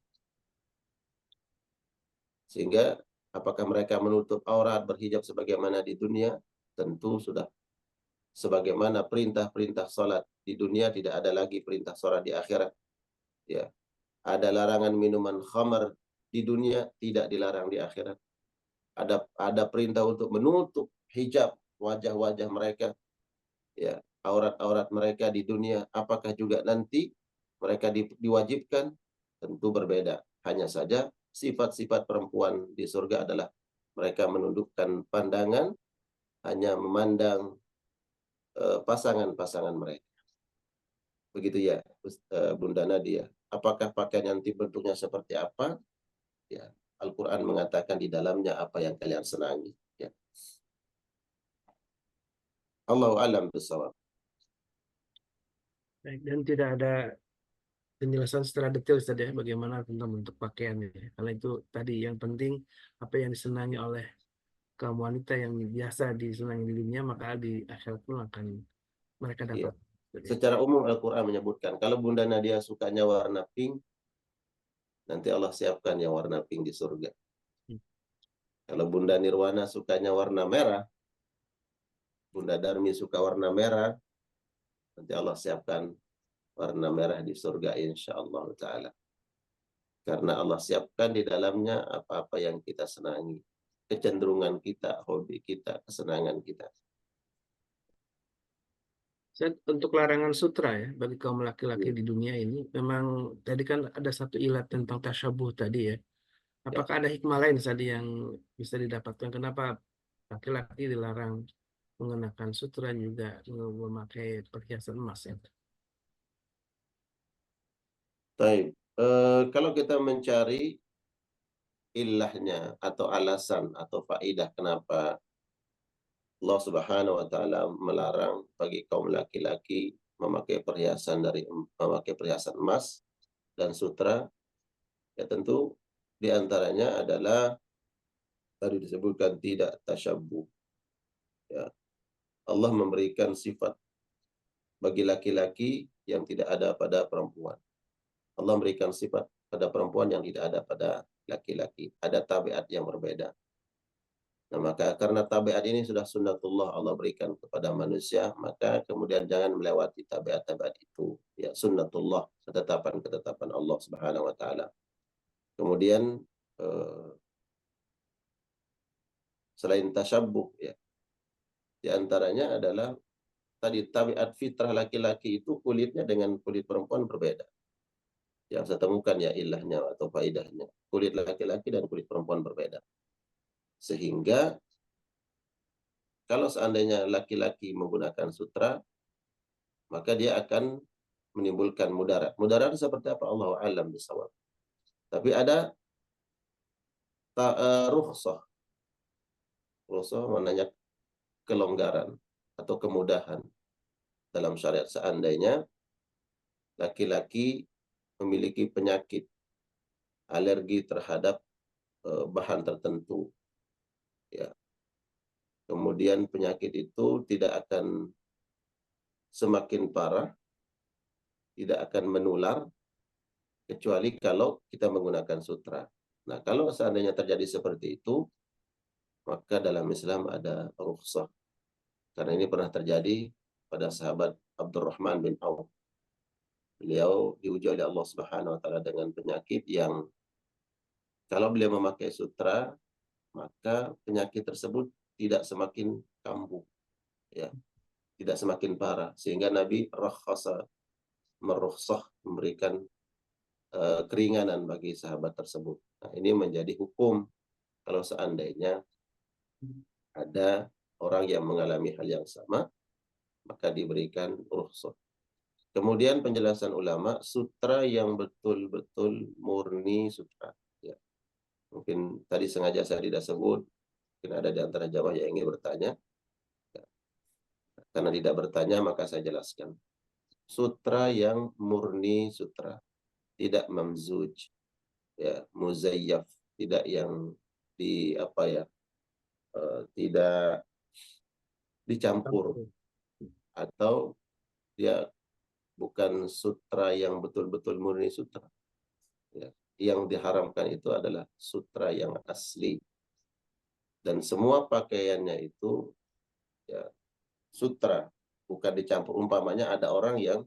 Sehingga apakah mereka menutup aurat, berhijab sebagaimana di dunia? Tentu sudah. Sebagaimana perintah-perintah salat di dunia, tidak ada lagi perintah salat di akhirat. Ya. Ada larangan minuman khamar di dunia, tidak dilarang di akhirat. Ada perintah untuk menutup hijab wajah-wajah mereka, ya, aurat-aurat mereka di dunia. Apakah juga nanti mereka diwajibkan? Tentu berbeda. Hanya saja sifat-sifat perempuan di surga adalah mereka menundukkan pandangan, hanya memandang pasangan-pasangan mereka. Begitu ya, Bunda Nadia. Apakah pakaian nanti bentuknya seperti apa? Ya, Al-Quran mengatakan di dalamnya apa yang kalian senangi. Ya. Allahu a'lam bishawab. Baik, dan tidak ada penjelasan secara detail tadi ya, bagaimana tentang bentuk pakaiannya. Karena itu tadi yang penting apa yang disenangi oleh kaum wanita yang biasa disenangi di dunia, maka di akhirat pun akan mereka Iya. dapat. Jadi, Secara umum Al-Quran menyebutkan kalau Bunda Nadia sukanya warna pink, nanti Allah siapkan yang warna pink di surga. Kalau Bunda Nirwana sukanya warna merah, Bunda Darmi suka warna merah, nanti Allah siapkan warna merah di surga insyaallah ta'ala. Karena Allah siapkan di dalamnya apa-apa yang kita senangi, kecenderungan kita, hobi kita, kesenangan kita. untuk larangan sutra ya bagi kaum laki-laki di dunia ini, memang tadi kan ada satu ilat tentang tasyabuh tadi ya. Apakah ada hikmah lain tadi yang bisa didapatkan? Kenapa laki-laki dilarang mengenakan sutra juga memakai perhiasan emas ya? Baik, kalau kita mencari ilahnya atau alasan atau faidah kenapa Allah Subhanahu wa taala melarang bagi kaum laki-laki memakai perhiasan emas dan sutra, ya tentu di antaranya adalah tadi disebutkan tidak tasyabbuh. Ya, Allah memberikan sifat bagi laki-laki yang tidak ada pada perempuan. Allah memberikan sifat pada perempuan yang tidak ada pada laki-laki. Ada tabiat yang berbeda. Nah, maka karena tabiat ini sudah sunnatullah Allah berikan kepada manusia, maka kemudian jangan melewati tabiat-tabiat itu. Ya, sunnatullah, ketetapan Allah Subhanahu wa taala. Kemudian selain tasyabbuh ya, di antaranya adalah tadi tabiat fitrah laki-laki itu kulitnya dengan kulit perempuan berbeda. Yang saya temukan ya ilahnya atau faidahnya. Kulit laki-laki dan kulit perempuan berbeda. Sehingga kalau seandainya laki-laki menggunakan sutra, maka dia akan menimbulkan mudarat. Mudarat seperti apa? Allahu a'lam bishawab. Tapi ada rukhsah. Rukhsah maknanya kelonggaran atau kemudahan dalam syariat. Seandainya laki-laki memiliki penyakit alergi terhadap bahan tertentu, ya, kemudian penyakit itu tidak akan semakin parah, tidak akan menular kecuali kalau kita menggunakan sutra. Nah, kalau seandainya terjadi seperti itu, maka dalam Islam ada rukhsah. Karena ini pernah terjadi pada sahabat Abdurrahman bin Auf. Beliau diuji oleh Allah Subhanahu wa taala dengan penyakit yang kalau beliau memakai sutra, maka penyakit tersebut tidak semakin kambuh, ya, tidak semakin parah, sehingga Nabi merukhsah, memberikan keringanan bagi sahabat tersebut. Nah, ini menjadi hukum kalau seandainya ada orang yang mengalami hal yang sama, maka diberikan rukhsah. Kemudian penjelasan ulama, sutra yang betul-betul murni sutra. Ya. Mungkin tadi sengaja saya tidak sebut, mungkin ada di antara jamaah yang ingin bertanya. Ya. Karena tidak bertanya, maka saya jelaskan. Sutra yang murni sutra, tidak mamzuj, ya, muzayyaf, tidak yang tidak dicampur, atau dia bukan sutra yang betul-betul murni sutra. Ya. Yang diharamkan itu adalah sutra yang asli. Dan semua pakaiannya itu ya sutra, bukan dicampur. Umpamanya ada orang yang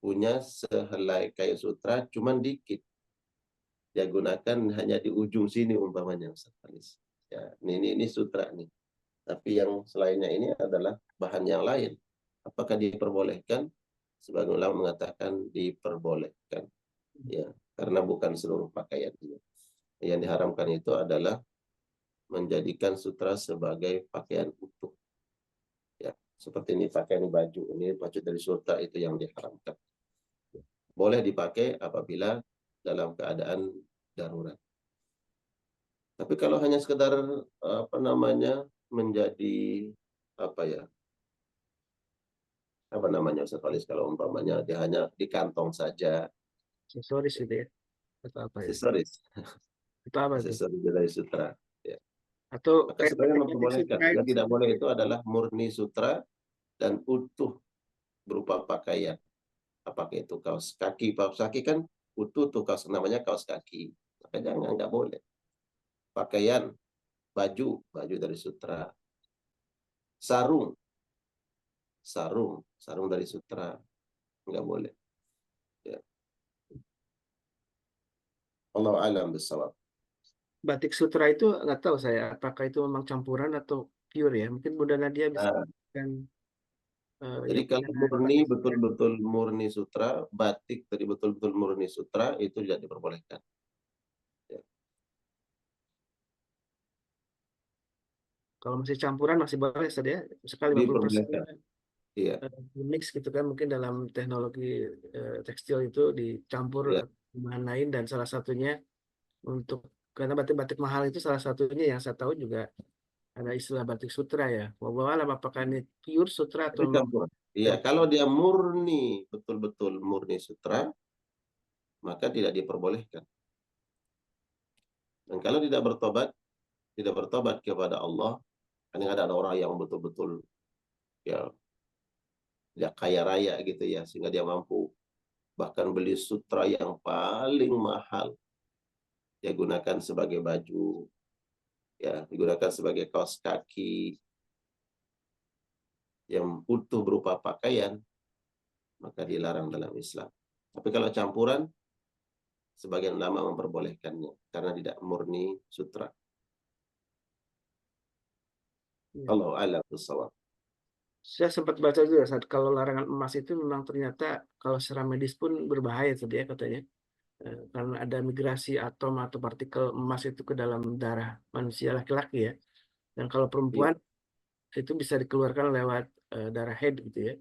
punya sehelai kain sutra cuman dikit. Dia gunakan hanya di ujung sini umpamanya. Ya, ini sutra nih. Tapi yang selainnya ini adalah bahan yang lain. Apakah diperbolehkan? Sebagian ulama mengatakan diperbolehkan. Ya, karena bukan seluruh pakaian. Yang diharamkan itu adalah menjadikan sutra sebagai pakaian utuh. Ya, seperti ini pakaian baju, ini baju dari sutra, itu yang diharamkan. Boleh dipakai apabila dalam keadaan darurat. Tapi kalau hanya sekedar menjadi Ustaz Falis, kalau umpamanya dia hanya di kantong saja, Aksesoris itu ya, atau apa ya? aksesoris Itu apa itu? aksesoris dari sutra, ya. Atau Maka kayak sebagian batik memperbolehkan. sutra Yang itu tidak boleh itu adalah murni sutra dan utuh berupa pakaian. Apakah itu kaos kaki? Kaos kaki kan utuh tuh kaos, namanya kaos kaki. Maka jangan, nggak boleh. Pakaian, baju dari sutra. Sarung, sarung dari sutra, nggak boleh. Ya. Allah alam bisawab. batik sutra itu nggak tahu saya apakah itu memang campuran atau pure ya. Mungkin Bunda Nadia bisa Nah, kan jadi yang kalau punya murni, batik sutra. betul-betul murni sutra, batik tadi betul-betul murni sutra, itu tidak diperbolehkan. Ya. Kalau masih campuran masih boleh saja ya. Sekali 50% Diperbolehkan. Iya, mix gitu kan mungkin dalam teknologi tekstil itu dicampur iya. bahan lain dan salah satunya untuk karena batik-batik mahal itu salah satunya yang saya tahu juga ada istilah batik sutra ya. Wallahu alam apakah ini pure sutra atau Itu memang campuran. Iya, kalau campur. dia murni, betul-betul murni sutra, maka tidak diperbolehkan. Dan kalau tidak bertobat kepada Allah, kadang ada orang yang betul-betul ya, ya kaya raya gitu ya, sehingga dia mampu bahkan beli sutra yang paling mahal, dia gunakan sebagai baju, ya digunakan sebagai kaos kaki yang utuh berupa pakaian, maka dilarang dalam Islam. Tapi kalau campuran, sebagian ulama memperbolehkannya karena tidak murni sutra. Ya. Allah a'lam bishawab. Saya sempat baca juga saat kalau larangan emas itu memang ternyata kalau secara medis pun berbahaya tadi ya katanya. Karena ada migrasi atom atau partikel emas itu ke dalam darah manusia laki-laki ya. Dan kalau Iya. perempuan itu bisa dikeluarkan lewat darah haid gitu ya.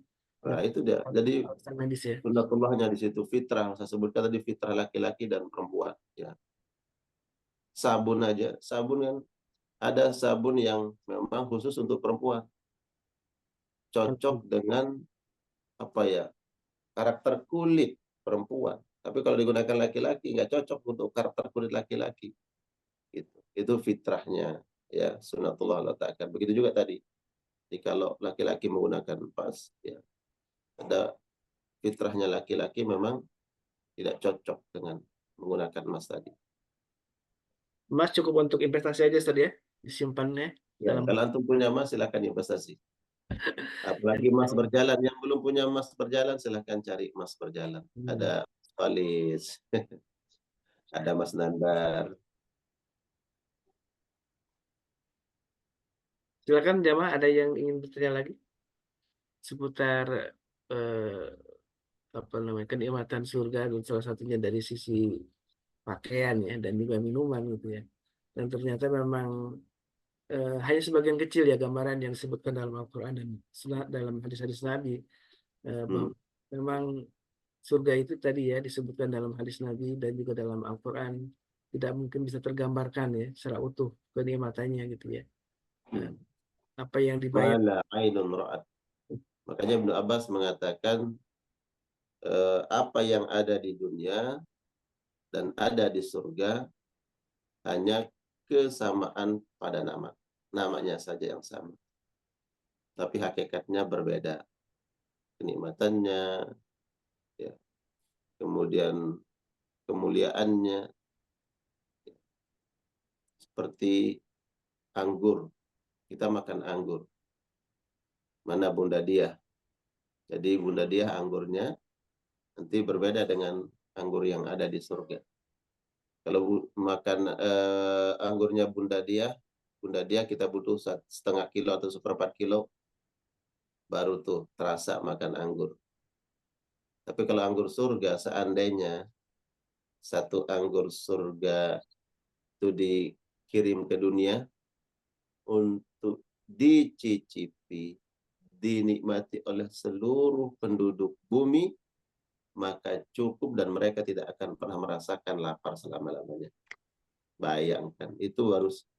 Nah, itu dia. Jadi Alasan medis ya. sunnatullahnya di situ fitrah. Saya sebutkan tadi fitrah laki-laki dan perempuan. Ya. Sabun aja, sabun kan ada sabun yang memang khusus untuk perempuan, cocok dengan apa ya karakter kulit perempuan. Tapi kalau digunakan laki-laki nggak cocok untuk karakter kulit laki-laki. Itu fitrahnya ya sunnatullah Allah ta'ala. Begitu juga tadi. Jikalau laki-laki menggunakan emas, ya ada fitrahnya laki-laki memang tidak cocok dengan menggunakan emas tadi. Emas cukup untuk investasi aja tadi ya, disimpannya Ya, dalam. kalau antum punya emas silahkan investasi. Apalagi emas berjalan, yang belum punya emas berjalan silahkan cari emas berjalan. Ada Valis, ada Mas Nandar. Silakan jamaah ada yang ingin bertanya lagi seputar eh, apa namanya kenikmatan surga dan salah satunya dari sisi pakaian ya dan juga minuman gitu ya. Dan ternyata memang hanya sebagian kecil ya gambaran yang disebutkan dalam Al-Quran dan dalam hadis-hadis Nabi bahwa memang surga itu tadi ya disebutkan dalam hadis Nabi dan juga dalam Al-Quran tidak mungkin bisa tergambarkan ya secara utuh kenikmatannya gitu ya. Nah, apa yang dibayar Mala ainun ra'at. Makanya Ibnu Abbas mengatakan apa yang ada di dunia dan ada di surga hanya kesamaan pada namanya saja yang sama, tapi hakikatnya berbeda, kenikmatannya, ya, kemudian kemuliaannya, seperti anggur. Kita makan anggur, mana Bunda Diah. Jadi Bunda Diah anggurnya nanti berbeda dengan anggur yang ada di surga. Kalau makan anggurnya Bunda Diah kita butuh 1,5 kilo atau 1/4 kilo baru tuh terasa makan anggur. Tapi kalau anggur surga, seandainya satu anggur surga itu dikirim ke dunia untuk dicicipi, dinikmati oleh seluruh penduduk bumi, maka cukup dan mereka tidak akan pernah merasakan lapar selama-lamanya. Bayangkan, itu harus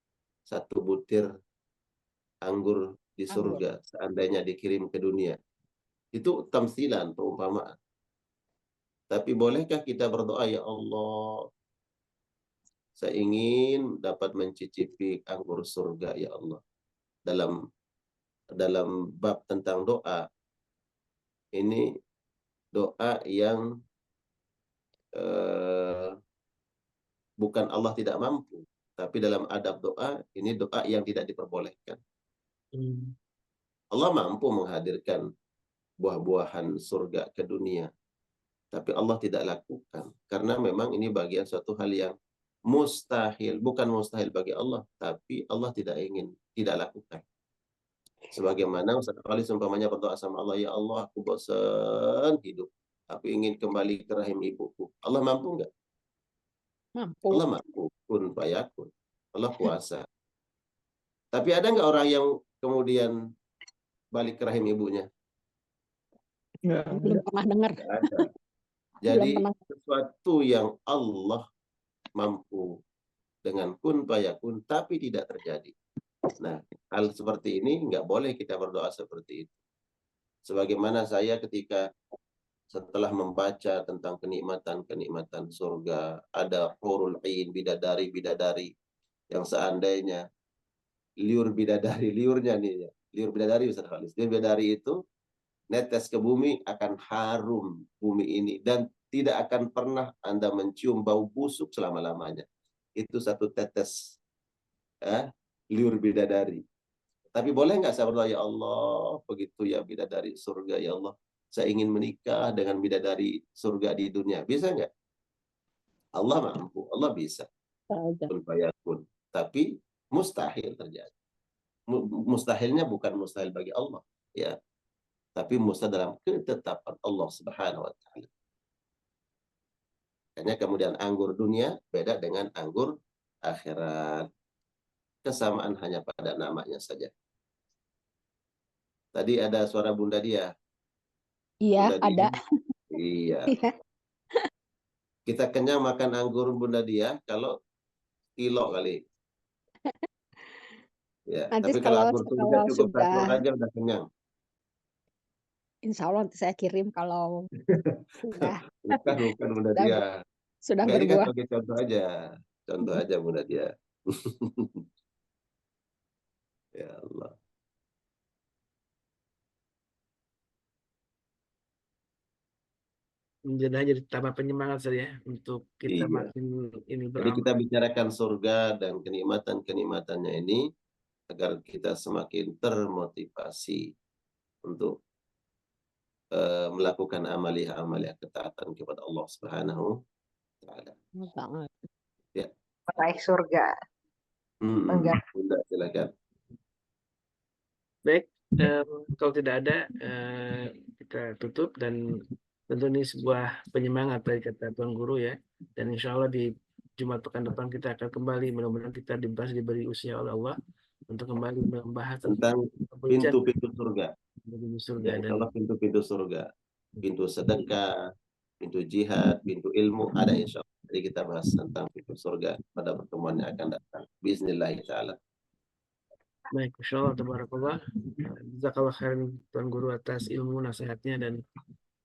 satu butir anggur di surga seandainya dikirim ke dunia. Itu tamsilan, perumpamaan. Tapi bolehkah kita berdoa, ya Allah, Saya ingin dapat mencicipi anggur surga, ya Allah. Dalam bab tentang doa, ini doa yang bukan Allah tidak mampu, tapi dalam adab doa, ini doa yang tidak diperbolehkan. Allah mampu menghadirkan buah-buahan surga ke dunia, tapi Allah tidak lakukan. Karena memang ini bagian suatu hal yang mustahil. Bukan mustahil bagi Allah, tapi Allah tidak ingin, tidak lakukan. Sebagaimana Ustaz Ali seumpamanya berdoa sama Allah, ya Allah, aku bosan hidup. Aku ingin kembali ke rahim ibuku. Allah mampu nggak? Mampu. Allah mampu. Kun fayakun. Allah kuasa. Tapi ada nggak orang yang kemudian balik ke rahim ibunya? Belum pernah dengar. Nggak ada. Jadi sesuatu yang Allah mampu dengan kun fayakun, tapi tidak terjadi. Nah, hal seperti ini nggak boleh kita berdoa seperti itu. Sebagaimana saya ketika setelah membaca tentang kenikmatan-kenikmatan surga, ada hurul ain, bidadari-bidadari yang seandainya liur bidadari, liur bidadari Ustaz Khalis. Liur bidadari itu netes ke bumi akan harum bumi ini dan tidak akan pernah Anda mencium bau busuk selama-lamanya. Itu satu tetes liur bidadari. Tapi boleh nggak saya berdoa, ya Allah, begitu ya bidadari surga, ya Allah, saya ingin menikah dengan bidadari surga di dunia. Bisa nggak? Allah mampu, Allah bisa. Kun fayakun. Tapi mustahil terjadi. Mustahilnya bukan mustahil bagi Allah, ya, tapi mustahil dalam ketetapan Allah Subhanahu wa Ta'ala. Hanya kemudian anggur dunia beda dengan anggur akhirat. Kesamaan hanya pada namanya saja. Tadi ada suara Bunda Dia. Iya, Bunda ada. Dia. Iya. Kita kenyang makan anggur Bunda Dia kalau kilo kali. Ya, Nanti tapi kalau anggur surga cukup sudah, satu aja udah kenyang. insya Allah nanti saya kirim kalau sudah Bukan Bunda Dia. sudah Nggak, ini kan berbuah. sebagai contoh aja. Contoh aja Bunda Dia. Ya Allah. Jadi tambah penyemangat saja untuk kita Iya. makin ini Jadi beramal. kita bicarakan surga dan kenikmatan-kenikmatannya ini agar kita semakin termotivasi untuk melakukan amalia-amalia ketaatan kepada Allah Subhanahu wa Ta'ala. Banget. Ya. Meraih surga. Enggak. Bunda, silakan. Baik, kalau tidak ada kita tutup, dan tentu ini sebuah penyemangat dari kata Tuan Guru ya. Dan insya Allah di Jumat pekan depan kita akan kembali, mudah-mudahan kita diberi usia oleh Allah untuk kembali membahas tentang pintu-pintu surga. surga. Ya, insya Allah pintu-pintu surga, pintu sedekah, pintu jihad, pintu ilmu ada insya Allah. Jadi kita bahas tentang pintu surga pada pertemuan yang akan datang. Bismillah ta'ala. Baik, insya Allah, tabarakallah. Jazakallah khairan Tuan Guru atas ilmu nasihatnya, dan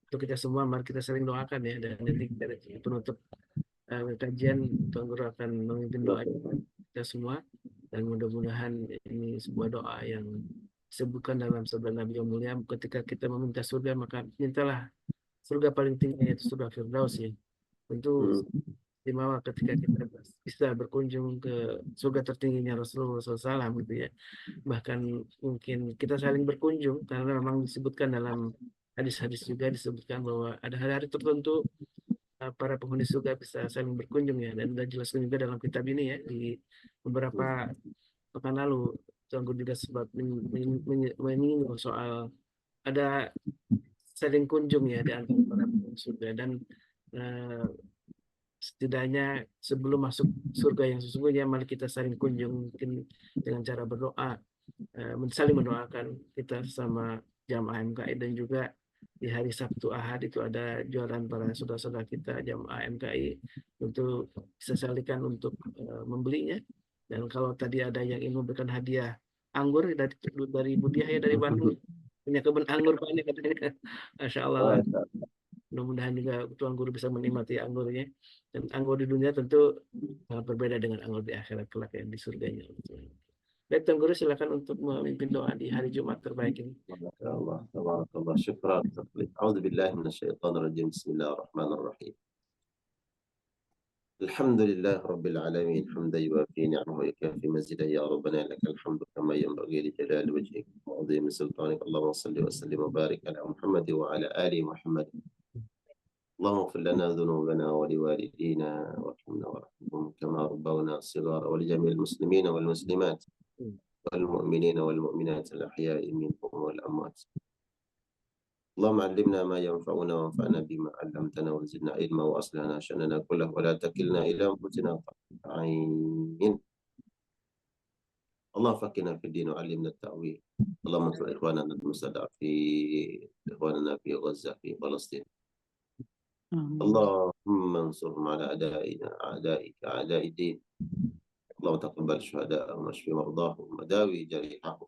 untuk kita semua mari kita sering doakan ya, dan nanti kita penutup kajian Tuan Guru akan memimpin doa kita semua, dan mudah-mudahan ini sebuah doa yang disebutkan dalam sabda Nabi yang mulia, ketika kita meminta surga maka mintalah surga paling tinggi, yaitu surga Firdaus ya. Tentu istimewa ketika kita bisa berkunjung ke surga tertingginya Rasulullah SAW gitu ya. Bahkan mungkin kita saling berkunjung, karena memang disebutkan dalam hadis-hadis juga disebutkan bahwa ada hari-hari tertentu para penghuni surga bisa saling berkunjung ya, dan sudah jelaskan juga dalam kitab ini ya, di beberapa pekan lalu Tuan Guru juga sebab menyinggung soal ada saling kunjung ya di antara para penghuni surga, dan setidaknya sebelum masuk surga yang sesungguhnya mari kita saling kunjung, mungkin dengan cara berdoa, saling mendoakan kita sama jamaah MKI, dan juga di hari Sabtu Ahad itu ada jualan para saudara-saudara kita jamaah MKI untuk bisa salihkan untuk membelinya. Dan kalau tadi ada yang ingin memberikan hadiah anggur dari Budiah ya, dari Bandung, punya kebun anggur banyak katanya. Masya Allah. Mudah-mudahan juga Tuan Guru bisa menikmati anggurnya. Dan anggur di dunia tentu sangat berbeda dengan anggur di akhirat kelak yang di surganya. Baik, Tuan Guru silakan untuk memimpin doa di hari Jumat terbaik ini. Tabarakallah, syukran. A'udzu billahi minasyaitonir rajim. Bismillahirrahmanirrahim. Alhamdulillah Rabbil Alamin, hamdan yuwafi ni'amahu wa yukafi mazidah. Ya Rabbana lakal hamdu kama yanbaghi li jalali wajhik wa 'azimi sultanik. Allahumma salli wa sallim wa barik ala Muhammad wa ala ali Muhammad. Allahumma ighfir lana dhunubana wa liwalidina warhamna warhamhum kama rabbawna shighara wa li jami'il muslimina wal muslimat wal mu'minina wal mu'minat al ahya'i minhum wal amwat. اللهم علمنا ما ينفعنا وانفعنا بما علمتنا وزدنا علما واصلحنا شأننا كله ولا تكلنا الى انفسنا طرفة عين. اللهم فقهنا في الدين وعلمنا التأويل. اللهم انصر اخواننا المستضعفين، اخواننا في غزة في فلسطين. اللهم انصرهم على اعدائنا اعدائك اعداء الدين. اللهم تقبل شهداءهم واشف مرضاهم وداوي جريحهم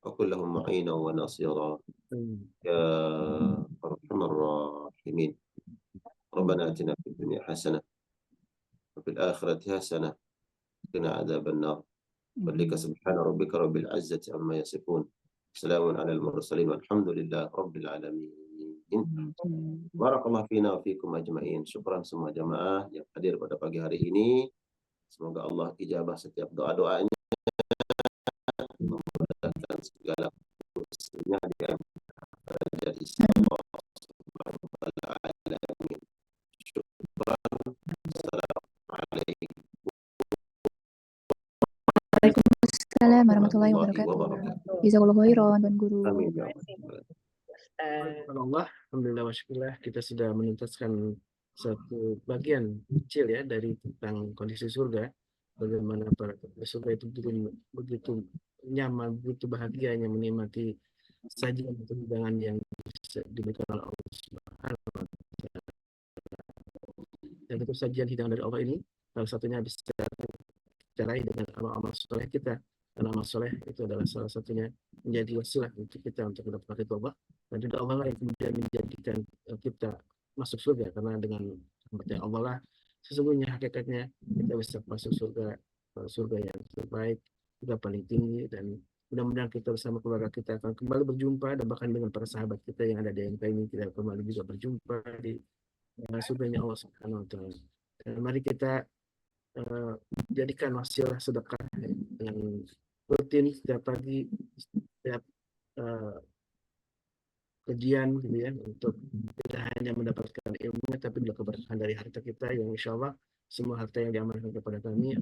وكن لهم معينا ونصيرا يا أرحم الراحمين. ربنا آتنا في الدنيا حسنة وفي الآخرة حسنة وقنا عذاب النار. ولك سبحان ربك رب العزة عما يصفون، سلام على المرسلين والحمد لله رب العالمين. Barakallahu fina wa fikum ajma'in. Syukran semua jamaah yang hadir pada pagi hari ini. Semoga Allah ijabah setiap doa-doanya, memudahkan segala urusannya di antara isi Allah Subhanahu wa ta'ala. Syukran. Assalamualaikum Waalaikumsalam warahmatullahi wabarakatuh. Jazakallahu khairan, Tuan Guru. Amin. Alhamdulillah wa syukurillah, kita sudah menuntaskan satu bagian kecil ya dari tentang kondisi surga, bagaimana para surga itu begitu nyaman, begitu bahagianya menikmati sajian atau hidangan yang bisa diberikan oleh Allah Subhanahu wa Ta'ala. Dan itu sajian hidangan dari Allah ini salah satunya bisa kita raih dengan amal-amal soleh kita. Dan amal soleh itu adalah salah satunya menjadi wasilah untuk kita untuk mendapatkan ridho Allah, dan juga Allah lah yang kemudian menjadikan kita masuk surga, karena dengan rahmat Allah lah sesungguhnya hakikatnya kita bisa masuk surga yang terbaik, juga paling tinggi. Dan mudah-mudahan kita bersama keluarga kita akan kembali berjumpa, dan bahkan dengan para sahabat kita yang ada di MK ini kita kembali juga berjumpa di surganya Allah Subhanahu wa Ta'ala. Dan mari kita jadikan wasilah sedekah dengan rutin setiap pagi, setiap kajian gitu ya, untuk tidak hanya mendapatkan ilmunya tapi juga keberkahan dari harta kita, yang insya Allah semua harta yang diamankan kepada kami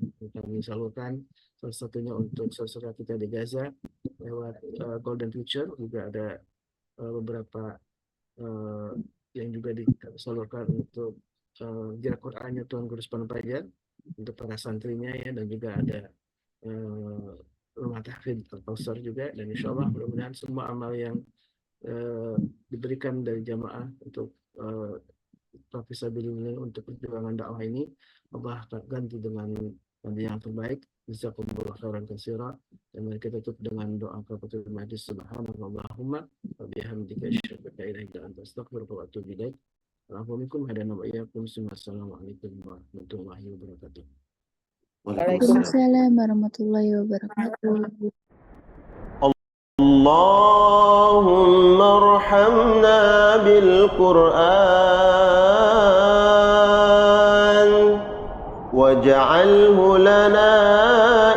salurkan. Salah satunya untuk saudara kita di Gaza lewat Golden Future, juga ada beberapa yang juga disalurkan untuk Jira Qur'annya Tuan Guru Sepan Pajar untuk para santrinya ya, dan juga ada rumah tahfidz Al-Kausar juga. Dan insya Allah mudah-mudahan semua amal yang diberikan dari jamaah untuk fisabilillah untuk perjuangan dakwah ini, Allah akan ganti dengan yang terbaik. Jazakumullah khairan katsira. Dan mari kita tutup dengan doa kafaratul majlis. Subhanallahumma wa bihamdika asyhadu an la ilaha illa anta astaghfiruka wa atubu ilaik. Assalamualaikum warahmatullahi wabarakatuh. Waalaikumsalam warahmatullahi wabarakatuh. اللهم ارحمنا بالقرآن واجعله لنا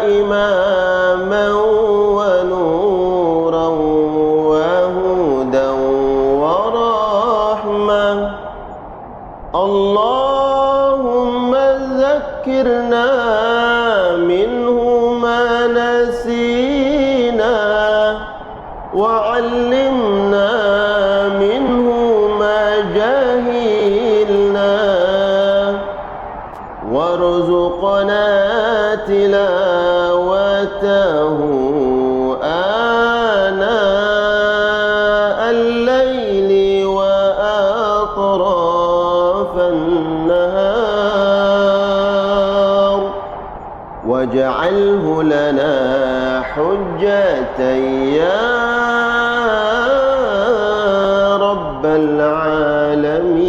إماما ونورا وهدى ورحمة. اللهم ذكرنا منه ما نسينا وعلمنا منه ما جهلنا وارزقنا تلاوته آناء الليل وأطراف النهار واجعله لنا حجة يا رب العالمين.